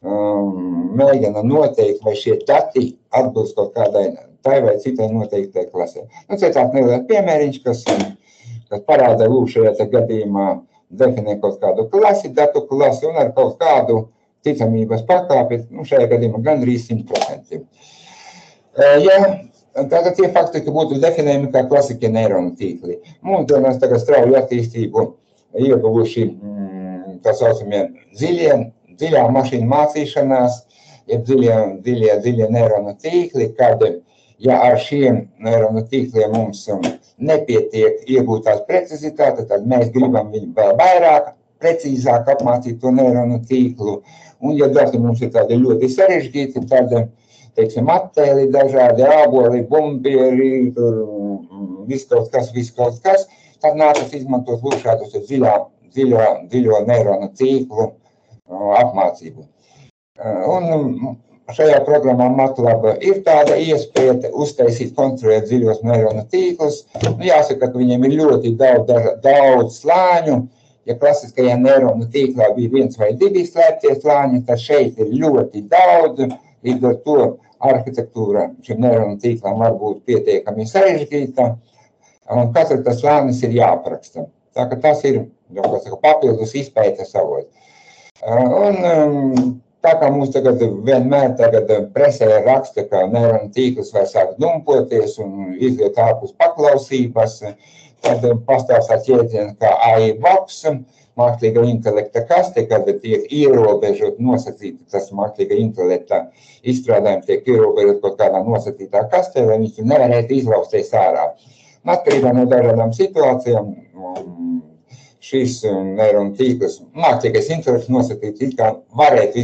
mēģina noteikt, vai šie dati atbilst kaut kādai tai vai citai noteiktai klasē. Tas ir tāds neliels piemēriņš, kas parāda šajā gadījumā definē kaut kādu klasi, datu klasi un ar kaut kādu ticamības pakāpi, šajā gadījumā gandrīz 100%. Tātad tie faktiski būtu definējumi kā klasikie neironu tīkli. Mūsdienās tagad strauju attīstību ieguvuši tā saucamie dziļā mašīnu mācīšanās, jeb dziļie neironu tīkli, kad, ja ar šiem neironu tīkliem mums nepietiek iegūtās precizitāte, tad mēs gribam viņu vēl vairāk, precīzāk apmācīt to neironu tīklu. Un, ja dati mums ir tādi ļoti sarežģīti, tad, teiksim, attēli dažādi, āboli, bumbieri, viss kaut kas, tad nākas izmantot šādus dziļo neironu tīklu apmācību. Un šajā programmā MATLAB ir tāda iespēja uztaisīt, konstruēt dziļos neironu tīklus. Jāsaka, ka viņiem ir ļoti daudz slāņu. Ja klasiskajā neironu tīklā bija 1 vai 2 slēptie slāņi, tad šeit ir ļoti daudz. Līdz ar to arhitektūra šim neironu tīklam var būt pietiekami sarežģīta. Un katrs tas slānis ir jāapraksta. Tā ka tas ir papildus izpētes avots. Un tā kā mums vienmēr presē raksta, ka neironu tīkls var sākt dumpoties un iziet ārpus paklausības, tad pastāv tāds jēdziens kā AI box, mākslīga intelekta kaste, kad tiek ierobežot nosacīti tas mākslīga intelekta izstrādājumi tiek ierobežot kaut kādā nosacītā kastē, lai viņš nevarētu izlausties ārā. Atkarībā no dažādām situācijām šis neironu tīkls, mākslīgais intelekts nosacīts, kā varētu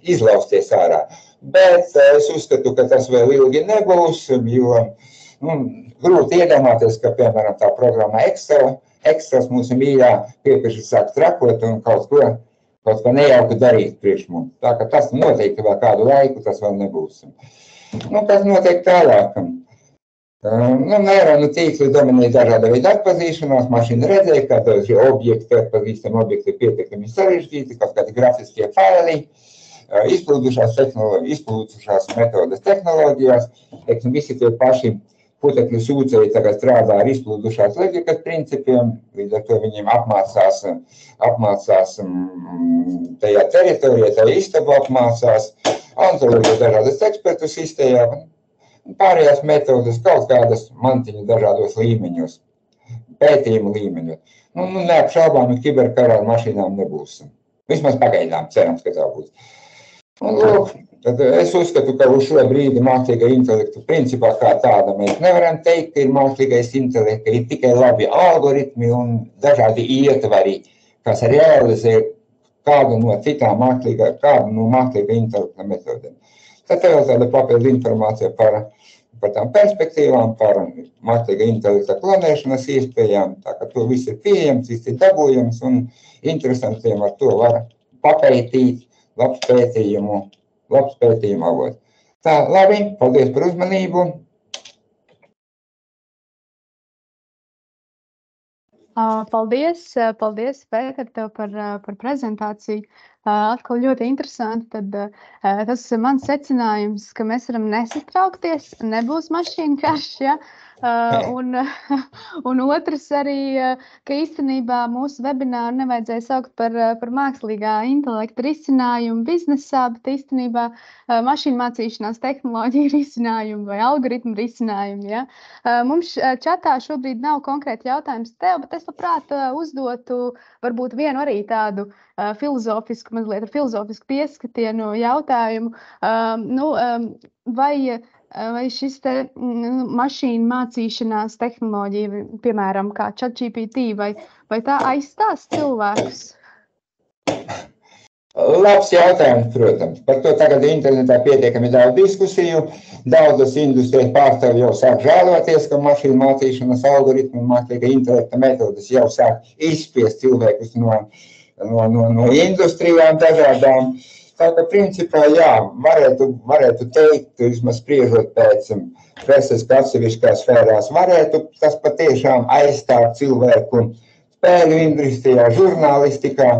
izlausties ārā. Bet es uzskatu, ka tas vēl ilgi nebūs, jo grūti iedomāties, ka, piemēram, tā programma Excels mūsu mīļā piepieši sāk trakot un kaut ko nejauku darīt priekš mums. Tā ka tas noteikti vēl kādu laiku, tas vēl nebūs. Kas notiek tālāk? Neironu tīkli dominē dažāda veida atpazīšanās, mašīna redzēja, ka šie atpazīstami objekti ir pietiekami sarežģīti, kaut kādi grafiskie faili, izplūdušās metodas tehnoloģijās, visi tie paši putekļu sūcēji tagad strādā ar izplūdušās loģikas principiem, līdz ar to viņiem apmācās tajā teritorijā, tajā istabu apmācās, antoloģija dažādas ekspertu sistējā, pārējās metodas kaut kādas mantiņu dažādos līmeņos, pētījumu līmeņos. Neapšaubāmi kiberkarā ar mašīnām nebūs. Vismaz pagaidām, cerams, ka tā būs. Tad es uzskatu, ka uz šo brīdi mākslīgā intelekta principā kā tāda mēs nevaram teikt, ka ir mākslīgais intelekts, ka ir tikai labi algoritmi un dažādi ietvari, kas realizē kādu no citām mākslīgā intelekta metodēm. Tad tev tāda papildu informācija par tām perspektīvām, par mākslīgā intelekta klonēšanas iespējām, tā ka to viss ir pieejams, viss ir dabūjams un interesantiem ar to var papētīt, labs pētījumu avots. Tā, labi, paldies par uzmanību. Paldies, Pēter, tev par prezentāciju. atkal ļoti interesanti, tad tas ir mans secinājums, ka mēs varam nesatraukties, nebūs mašīnu karš, ja? Un otrs arī, ka īstenībā mūsu webināru nevajadzēja saukt par mākslīgā intelekta risinājumu biznesā, bet īstenībā mašīnu mācīšanās tehnoloģiju risinājumu vai algoritmu risinājumu. Ja? Mums čatā šobrīd nav konkrēti jautājums tev, bet es labprāt uzdotu varbūt vienu arī tādu filozofisku, mazliet filozofisku pieskatienu jautājumu. Vai šis te mašīnu mācīšanās tehnoloģija, piemēram, kā ChatGPT, vai tā aizstās cilvēkus? Labs jautājums, protams. Par to tagad internetā pietiekami daudz diskusiju. Daudzas industrijas pārstāvji jau sāk žēloties, ka mašīnu mācīšanas algoritmu un mākslīga intelekta metodas jau sāk izspiest cilvēkus no industrijām dažādām. Tā kā principā, jā, varētu teikt, vismaz spriežot pēc preses, ka atsevišķās sfērās varētu tas patiešām aizstāt cilvēku spēļu industrijā, žurnālistikā.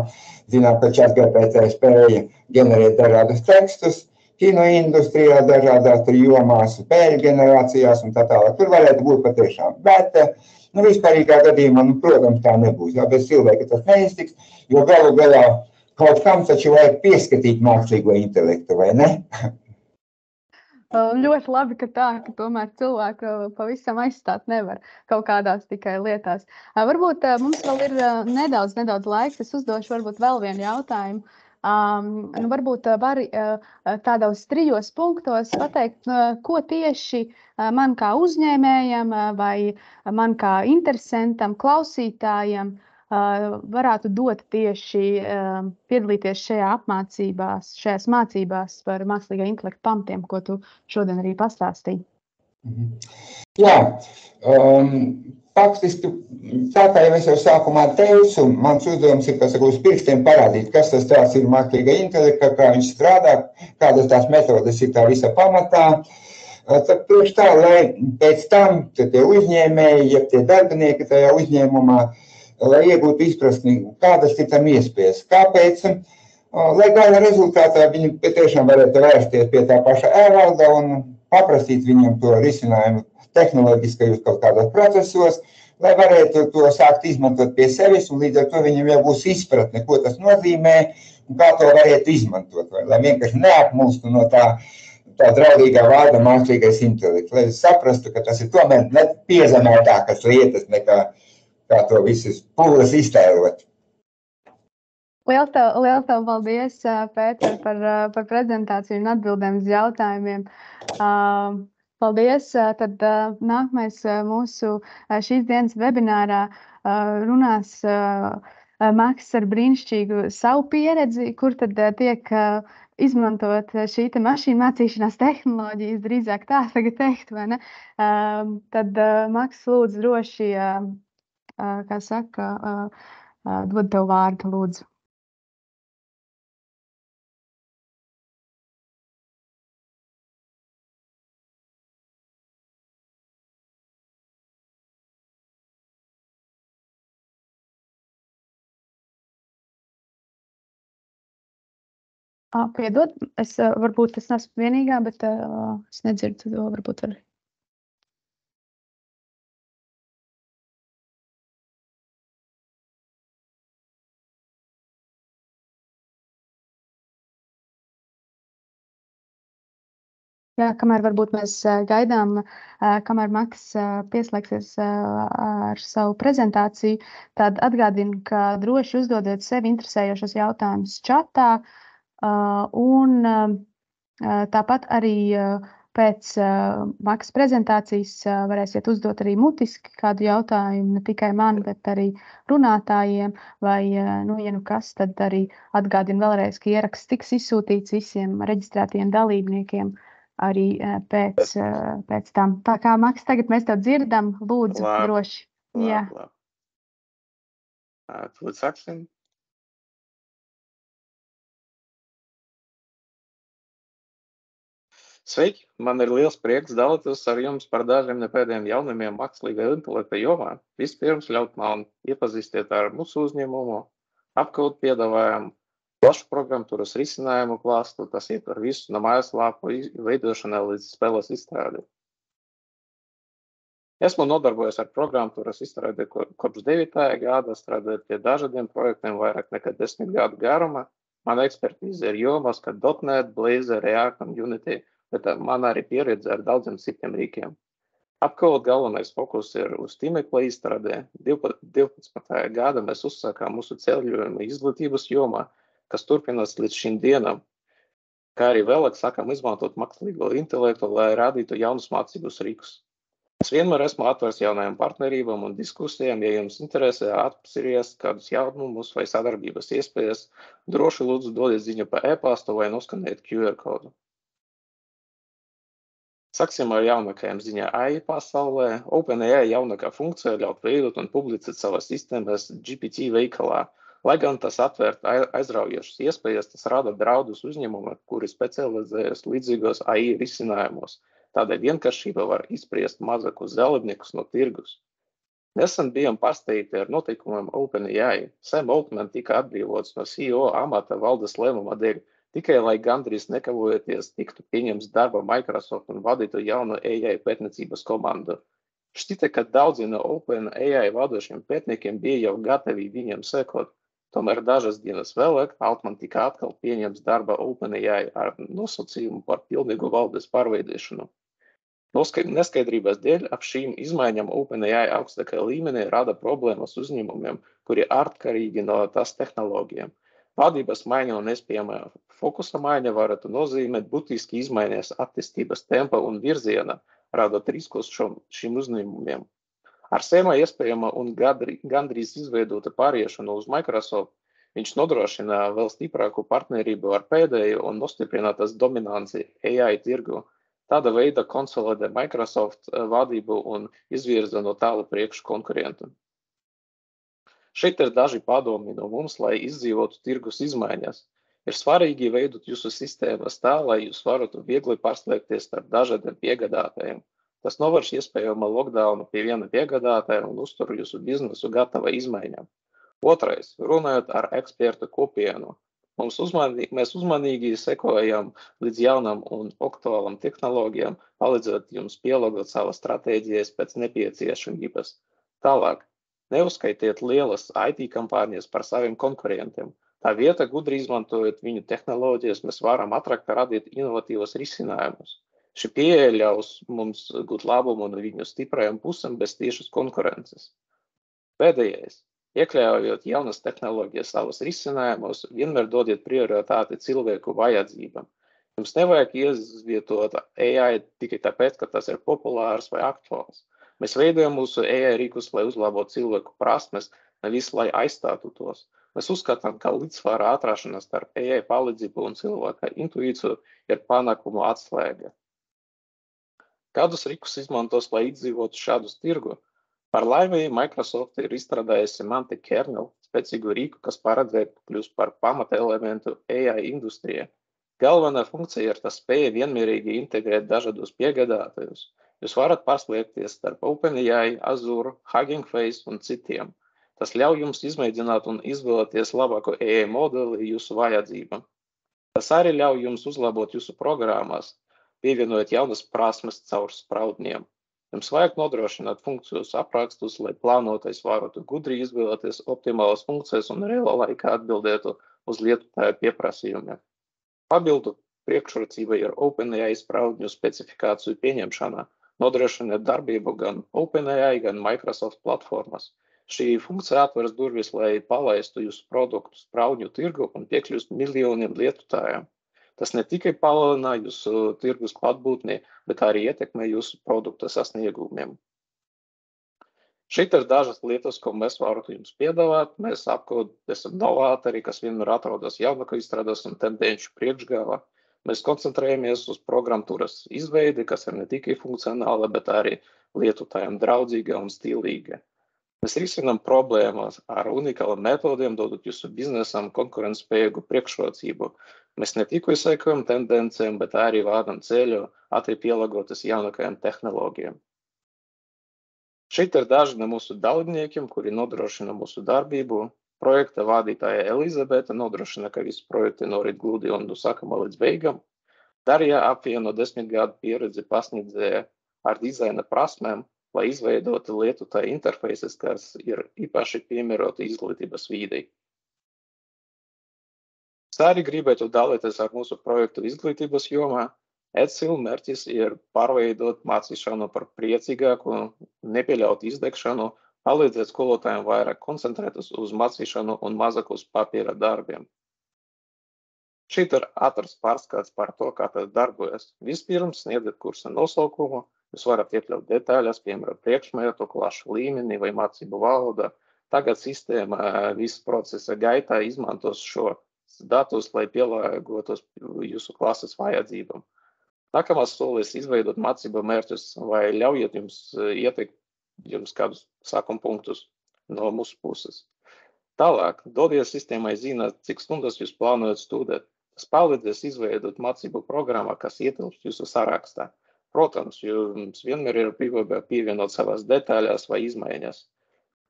Zinām, ka ChatGPT spēja ģenerēt dažādus tekstus, kino industrijā, dažādās jomās, spēļu generācijās un tā tālāk. Tur varētu būt patiešām. Bet, vispārīgā gadījumā, protams, tā nebūs. Jā, bez cilvēka tas neiztiks, jo galu galā kaut kam taču vajag pieskatīt mākslīgo intelektu, vai ne? Ļoti labi, ka tomēr cilvēku pavisam aizstāt nevar kaut kādās tikai lietās. Varbūt mums vēl ir nedaudz laiks, es uzdošu varbūt vēl vienu jautājumu. Varbūt vari tādos 3 punktos pateikt, ko tieši man kā uzņēmējam vai man kā interesantam, klausītājam varētu dot tieši piedalīties šajās mācībās par mākslīgā intelekta pamatiem, ko tu šodien arī pastāstīji. Jā, faktiski, tā kā jau es jau sākumā teicu, mans uzdevums ir, uz pirkstiem parādīt, kas tas tāds ir mākslīga intelekta, kā viņš strādā, kādas tās metodas ir tā visa pamatā. Tad tieši tā, lai pēc tam tie uzņēmēji, ja tie darbinieki tajā uzņēmumā, lai iegūtu izpratni, kādas ir tam iespējas, kāpēc, lai gala rezultātā viņi patiešām varētu vērsties pie tā paša e-valda un paprasīt viņam to risinājumu tehnoloģiskajos kaut kādos procesos, lai varētu to sākt izmantot pie sevis un līdz ar to viņam jau būs izpratne, ko tas nozīmē un kā to varētu izmantot, lai vienkārši neapmulstu no tā draudīgā vārda mākslīgais intelekts, lai saprastu, ka tas ir tomēr piezemētākas lietas nekā kā to visus pūles iztēlot. Liels tev paldies, Pēter, par prezentāciju un atbildēm uz jautājumiem. Paldies. Tad nākamais mūsu šīs dienas webinārā runās Maks ar brīnišķīgu savu pieredzi, kur tad tiek izmantot šī mašīnu mācīšanās tehnoloģijas, drīzāk tā tagad teikt, vai ne? Tad Maks lūdzu droši, kā saka, dod tev vārdu, lūdzu. Piedod, varbūt es nesmu vienīgā, bet es nedzirdu to, varbūt arī. Jā, kamēr varbūt mēs gaidām, kamēr Maks pieslēgsies ar savu prezentāciju, tad atgādinu, ka droši uzdodiet sevi interesējošos jautājumus čatā, un tāpat arī pēc Maks prezentācijas varēsiet uzdot arī mutiski kādu jautājumu, ne tikai man, bet arī runātājiem, vai, ja nu kas, tad arī atgādinu vēlreiz, ka ieraksts tiks izsūtīts visiem reģistrētiem dalībniekiem arī pēc tam. Tā kā, Maks, tagad mēs tev dzirdam, lūdzu, droši. Jā. Tad sāksim. Sveiki! Man ir liels prieks dalīties ar jums par dažiem no pēdējiem jaunumiem mākslīgā intelekta jomā. Vispirms ļaut man iepazīstīt ar mūsu uzņēmumu, apkalpu piedāvājumu plašu programmatūras risinājumu klāstu, tas ietver visu no mājaslapu veidošanai līdz spēles izstrādi. Esmu nodarbojies ar programmatūras izstrādi kopš 9. gada, strādājot pie dažādiem projektiem vairāk nekā 10 gadu garumā. Mana ekspertīze ir jomas, kā .NET, Blazor, React un Unity, bet man arī pieredze ar daudziem citiem rīkiem. Apkārt galvenais fokus ir uz tīmekla izstrādē. 12. gada mēs uzsākām mūsu ceļojumu izglītības jomā, kas turpinās līdz šīm dienām, kā arī vēlāk sākam izmantot mākslīgo intelektu, lai radītu jaunus mācības rīkus. Es vienmēr esmu atvērts jaunajām partnerībām un diskusijām, ja jums interesē apspriest kādus jaunumus vai sadarbības iespējas, droši lūdzu dodiet ziņu pa e-pastu vai noskaniet QR kodu. Sāksim ar jaunākajām ziņām AI pasaulē. OpenAI jaunākā funkcija ļaut veidot un publicēt savas sistēmas GPT veikalā. Lai gan tas atvērt aizraujošas iespējas, tas rada draudus uzņēmumiem, kuri specializējas līdzīgos AI risinājumos. Tādēļ vienkāršība var izspriest mazākus dalībniekus no tirgus. Nesen bijām pārsteigti ar noteikumiem OpenAI. Sam Altman tika atbrīvots no CEO amata valdes lēmuma dēļ, tikai lai gandrīz nekavojoties tiktu pieņemts darba Microsoft un vadītu jaunu AI pētniecības komandu. Šķita, ka daudzi no OpenAI vadošiem pētniekiem bija jau gatavi viņiem sekot. Tomēr dažas dienas vēlāk Altman tika atkal pieņemts darba OpenAI ar nosacījumu par pilnīgu valdes pārveidīšanu. Neskaidrības dēļ ap šīm izmaiņām OpenAI augstākajā līmenī rada problēmas uzņēmumiem, kuri atkarīgi no tās tehnoloģijām. Vadības maiņa un nespējamā fokusa maiņa varētu nozīmēt būtiski izmaiņas attīstības tempa un virziena, radot riskus šiem uzņēmumiem. Ar Sema iespējama un gandrīz izveidota pāriešanu uz Microsoft, viņš nodrošina vēl stiprāku partnerību ar pēdējo un nostiprina tas dominanci AI tirgu. Tāda veida konsolidē Microsoft vadību un izvirza no tālu priekšu konkurentu. Šeit ir daži padomi no mums, lai izdzīvotu tirgus izmaiņas. Ir svarīgi veidot jūsu sistēmas tā, lai jūs varētu viegli pārslēgties starp dažādiem piegādātājiem. Tas novērš iespējamo lockdownu pie viena piegādātāja un uztur jūsu biznesu gatava izmaiņām. Otrais, runājot ar ekspertu kopienu. Mēs uzmanīgi sekojam līdz jaunām un aktuālām tehnoloģijām, palīdzot jums pielāgot savas stratēģijas pēc nepieciešamības. Tālāk. Neuzskaitiet lielas IT kompānijas par saviem konkurentiem. Tā vieta, gudri izmantojot viņu tehnoloģijas, mēs varam ātrāk radīt inovatīvus risinājumus. Šī pieeja ļaus mums gūt labumu no viņu stiprajām pusēm bez tiešas konkurences. Pēdējais. Iekļaujot jaunas tehnoloģijas savos risinājumos, vienmēr dodiet prioritāti cilvēku vajadzībām. Jums nevajag izvietot AI tikai tāpēc, ka tas ir populārs vai aktuāls. Mēs veidojam mūsu AI rīkus, lai uzlabotu cilvēku prasmes, nevis lai aizstātu tos. Mēs uzskatām, ka līdzsvara atrašana starp AI palīdzību un cilvēka intuīciju ir panākumu atslēga. Kādus rīkus izmantos, lai izdzīvotu šādus tirgu? Par laimi Microsoft ir izstrādājusi Semantic Kernel, spēcīgu rīku, kas paredzētu kļūst par pamata elementu AI industrijā. Galvenā funkcija ir tas spēja vienmērīgi integrēt dažādus piegādātājus. Jūs varat pārslēgties starp OpenAI, Azure, Hugging Face un citiem. Tas ļauj jums izmēģināt un izvēlēties labāko AI modeli jūsu vajadzībām. Tas arī ļauj jums uzlabot jūsu programmās, pievienojot jaunas prasmes caur spraudņiem. Jums vajag nodrošināt funkcijas aprakstus, lai plānotais varētu gudri izvēlēties optimālas funkcijas un reālā laikā atbildētu uz lietotāju pieprasījumiem. Papildu priekšrocība ir OpenAI spraudņu specifikāciju pieņemšanā, nodrošināt darbību gan OpenAI, gan Microsoft platformas. Šī funkcija atveras durvis, lai palaistu jūsu produktu spraudņu tirgu un piekļūst miljoniem lietotājiem. Tas ne tikai palielina jūsu tirgus klātbūtni, bet arī ietekmē jūsu produkta sasniegumiem. Šeit ir dažas lietas, ko mēs varam jums piedāvāt. Mēs apkārt esam novatori, kas vienmēr atrodas jaunāko izstrādes un tendenču priekšgalā. Mēs koncentrējamies uz programmatūras izveidi, kas ir ne tikai funkcionāla, bet arī lietotājiem draudzīga un stilīga. Mēs risinām problēmas ar unikāliem metodiem, dodot jūsu biznesam konkurentspējīgu priekšrocību. Mēs ne tikai sekojam tendencēm, bet arī vādam ceļu, ātri pielāgoties jaunākajām tehnoloģijām. Šeit ir daži no mūsu dalībniekiem, kuri nodrošina mūsu darbību. Projekta vadītāja Elizabete nodrošina, ka visi projekti norit gludi un no sākuma līdz beigām. Darija apvieno 10 gadu pieredzi pasniedzēja ar dizaina prasmēm, lai izveidotu lietotāju interfeises, kas ir īpaši piemēroti izglītības vīdei. Es arī gribētu dalīties ar mūsu projektu izglītības jomā. EdSil mērķis ir pārveidot mācīšanu par priecīgāku, nepieļaut izdegšanu, palīdzēt skolotājiem vairāk koncentrēties uz mācīšanu un mazāk uz papīra darbiem. Šeit ir ātrs pārskats par to, kā tas darbojas. Vispirms sniedziet kursa nosaukumu, jūs varat iekļaut detaļas, piemēram, priekšmetu, klašu līmeni vai mācību valoda. Tagad sistēma visas procesa gaitā izmantos šo datus, lai pielāgotos jūsu klases vajadzībām. Nākamais solis izveidot mācību mērķus vai ļaujiet jums ieteikt jums kādus sākuma punktus no mūsu puses. Tālāk, dodiet sistēmai zināt, cik stundas jūs plānojat studēt. Tas palīdzēs izveidot mācību programmu, kas ietilpst jūsu sarakstā. Protams, jums vienmēr ir brīvība pievienot savas detaļas vai izmaiņas.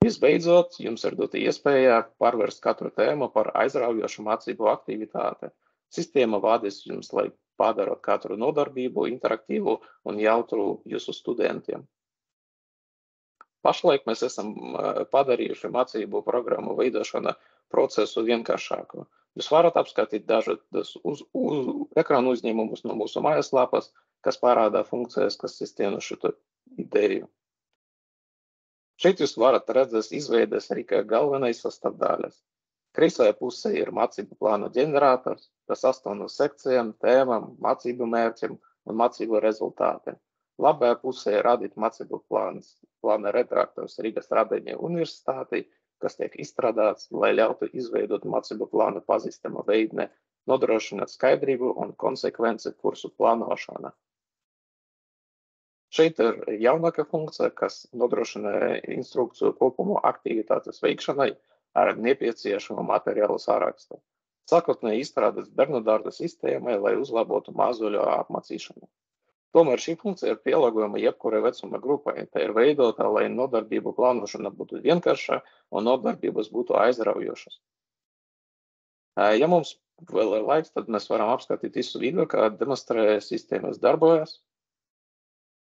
Visbeidzot, jums ir dota iespēja pārvērst katru tēmu par aizraujošu mācību aktivitāti. Sistēma vadīs jums, lai padarot katru nodarbību interaktīvu un jautru jūsu studentiem. Pašlaik mēs esam padarījuši mācību programmu veidošana procesu vienkāršāku. Jūs varat apskatīt dažādas ekrānu uzņēmumus no mūsu mājaslapas, kas parāda funkcijas, kas iztieno šo ideju. Šeit jūs varat redzēt izveides rīka galvenais sastāvdaļas. Kreisajā pusē ir mācību plāna ģenerators, kas sastāv no sekcijām, tēmām, mācību mērķiem un mācību rezultātiem. Labajā pusē ir radīt mācību plāna redaktors Rīgas Radiņa universitātei, kas tiek izstrādāts, lai ļautu izveidot mācību plānu pazīstama veidne, nodrošināt skaidrību un konsekvenci kursu plānošanā. Šeit ir jaunāka funkcija, kas nodrošina instrukciju kopumu aktivitātes veikšanai ar nepieciešamo materiālu sarakstu. Sākotnēji izstrādāts bērnu dārza sistēmai, lai uzlabotu mazuļu apmācīšanu. Tomēr šī funkcija ir pielāgojama jebkurai vecuma grupai. Tā ir veidota, lai nodarbību plānošana būtu vienkārša un nodarbības būtu aizraujošas. Ja mums vēl ir laiks, tad mēs varam apskatīt visu video, kā demonstrē sistēmas darbojas.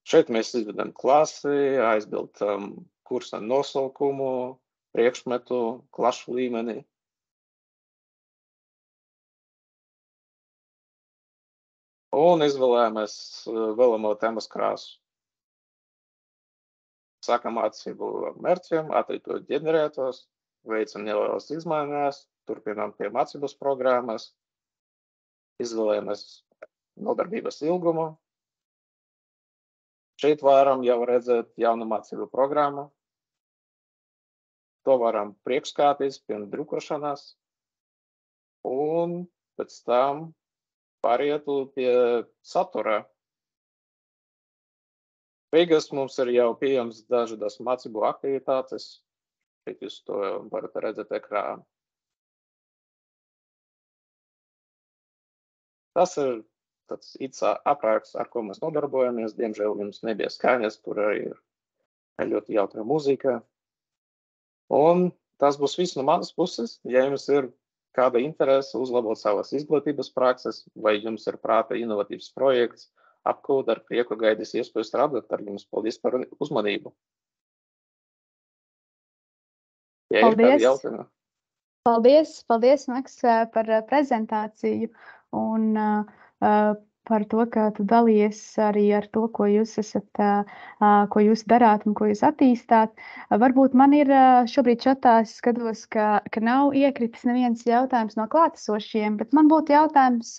Šeit mēs izvedam klasi, aizbildam kursa nosaukumu, priekšmetu, klašu līmeni. Un izvēlējamies vēlamo tēmas krāsu. Sākam mācību mērķiem, atrītot ģenerētos, veicam nelielas izmaiņas, turpinām pie mācības programmas, izvēlējamies nodarbības ilgumu. Šeit varam jau redzēt jaunu mācību programmu. To varam priekšskatīt pirms drukošanas un pēc tam pārietu pie satura. Beigās mums ir jau pieejams dažādas mācību aktivitātes. Šeit jūs to varat redzēt ekrānā. Tas ir tāds īsts apraksts, ar ko mēs nodarbojamies. Diemžēl jums nebija skaņas, tur arī ir ļoti jautra mūzika. Un tas būs viss no manas puses. Ja jums ir kāda interese uzlabot savas izglītības prakses, vai jums ir prāta inovatīvs projekts, apkūd ar prieku gaidīs iespēju strādāt ar jums. Paldies par uzmanību. Ja ir kādi jautājumi. Paldies, Maks, par prezentāciju un par to, ka tu dalījies arī ar to, ko jūs esat, ko jūs darāt un ko jūs attīstāt. Varbūt man ir šobrīd čatā, es skatos, ka nav iekritis neviens jautājums no klātesošiem, bet man būtu jautājums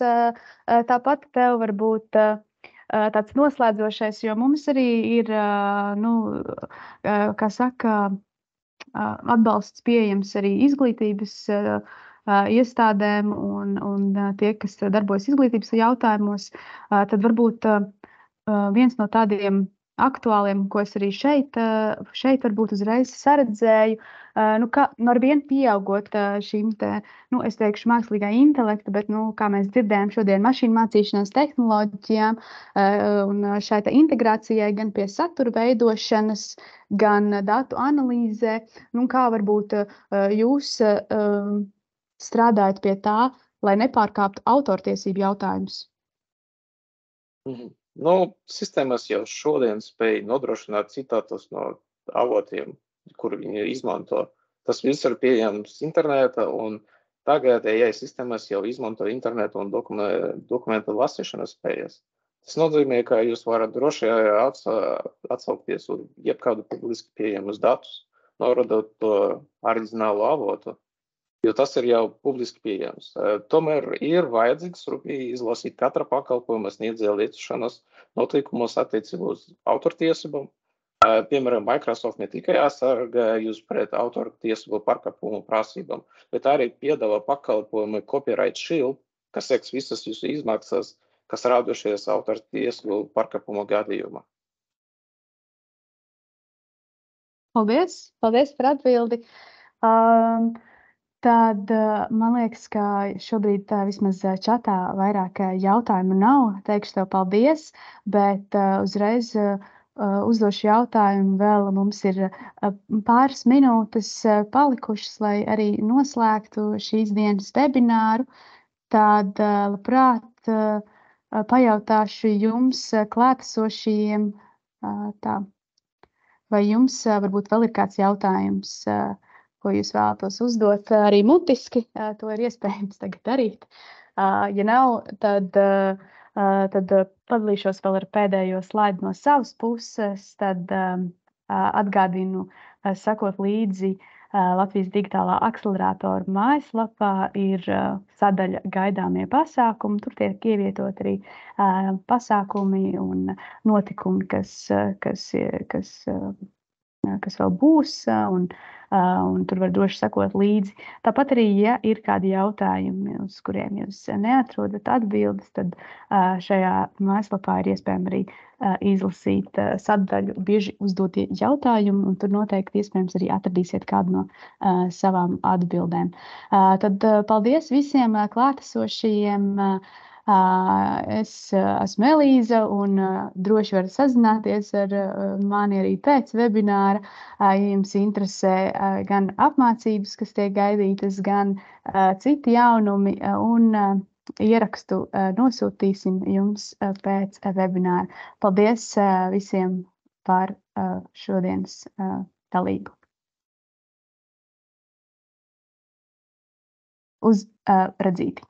tāpat tev varbūt tāds noslēdzošais, jo mums arī ir, kā saka, atbalsts pieejams arī izglītības iestādēm un tie, kas darbojas izglītības jautājumos, tad varbūt viens no tādiem aktuāliem, ko es arī šeit varbūt uzreiz saredzēju. Ar vien pieaugot šīm es teikšu mākslīgā intelekta, bet, kā mēs dzirdējām šodien, mašīnu mācīšanās tehnoloģijām un šai integrācijai gan pie satura veidošanas, gan datu analīzē, kā varbūt jūs strādājat pie tā, lai nepārkāptu autortiesību jautājumus? Sistēmas jau šodien spēj nodrošināt citātus no avotiem, kur viņi izmanto. Tas viss ir pieejams interneta, un tagad AI sistēmas jau izmanto internetu un dokumentu lasīšanas spējas. Tas nozīmē, ka jūs varat droši atsaukties uz jebkādu publiski pieejamus datus, norodot to oriģinālu avotu, jo tas ir jau publiski pieejams. Tomēr ir vajadzīgs rūpīgi izlasīt katra pakalpojuma sniedzēja lietošanas noteikumus attiecībā uz autortiesībām. Piemēram, Microsoft ne tikai aizsargā jūs pret autortiesību pārkāpumu prasībām, bet arī piedāvā pakalpojumu Copyright Shield, kas seks visas jūsu izmaksas, kas radušies autortiesību pārkāpumu gadījumā. Paldies par atbildi. Tad man liekas, ka šobrīd vismaz čatā vairāk jautājumu nav. Teikšu tev paldies, bet uzreiz uzdošu jautājumu vēl. Mums ir pāris minūtes palikušas, lai arī noslēgtu šīs dienas webināru. Tad labprāt pajautāšu jums klātesošajiem vai jums varbūt vēl ir kāds jautājums, ko jūs vēlatos uzdot arī mutiski, to ir iespējams tagad darīt. Ja nav, tad padalīšos vēl ar pēdējo slaidu no savas puses, tad atgādinu, sakot līdzi Latvijas digitālā akceleratora mājaslapā ir sadaļa gaidāmie pasākumi. Tur tiek ievietot arī pasākumi un notikumi, kas vēl būs, un tur var droši sekot līdzi. Tāpat arī, ja ir kādi jautājumi, uz kuriem jūs neatrodat atbildes, tad šajā mājaslapā ir iespējams arī izlasīt sadaļu bieži uzdotie jautājumi, un tur noteikti iespējams arī atradīsiet kādu no savām atbildēm. Tad paldies visiem klātesošajiem. Es esmu Elīza un droši varat sazināties ar mani arī pēc webināra. Ja jums interesē gan apmācības, kas tiek gaidītas, gan citi jaunumi, un ierakstu nosūtīsim jums pēc webināra. Paldies visiem par šodienas dalību. Uz redzīti!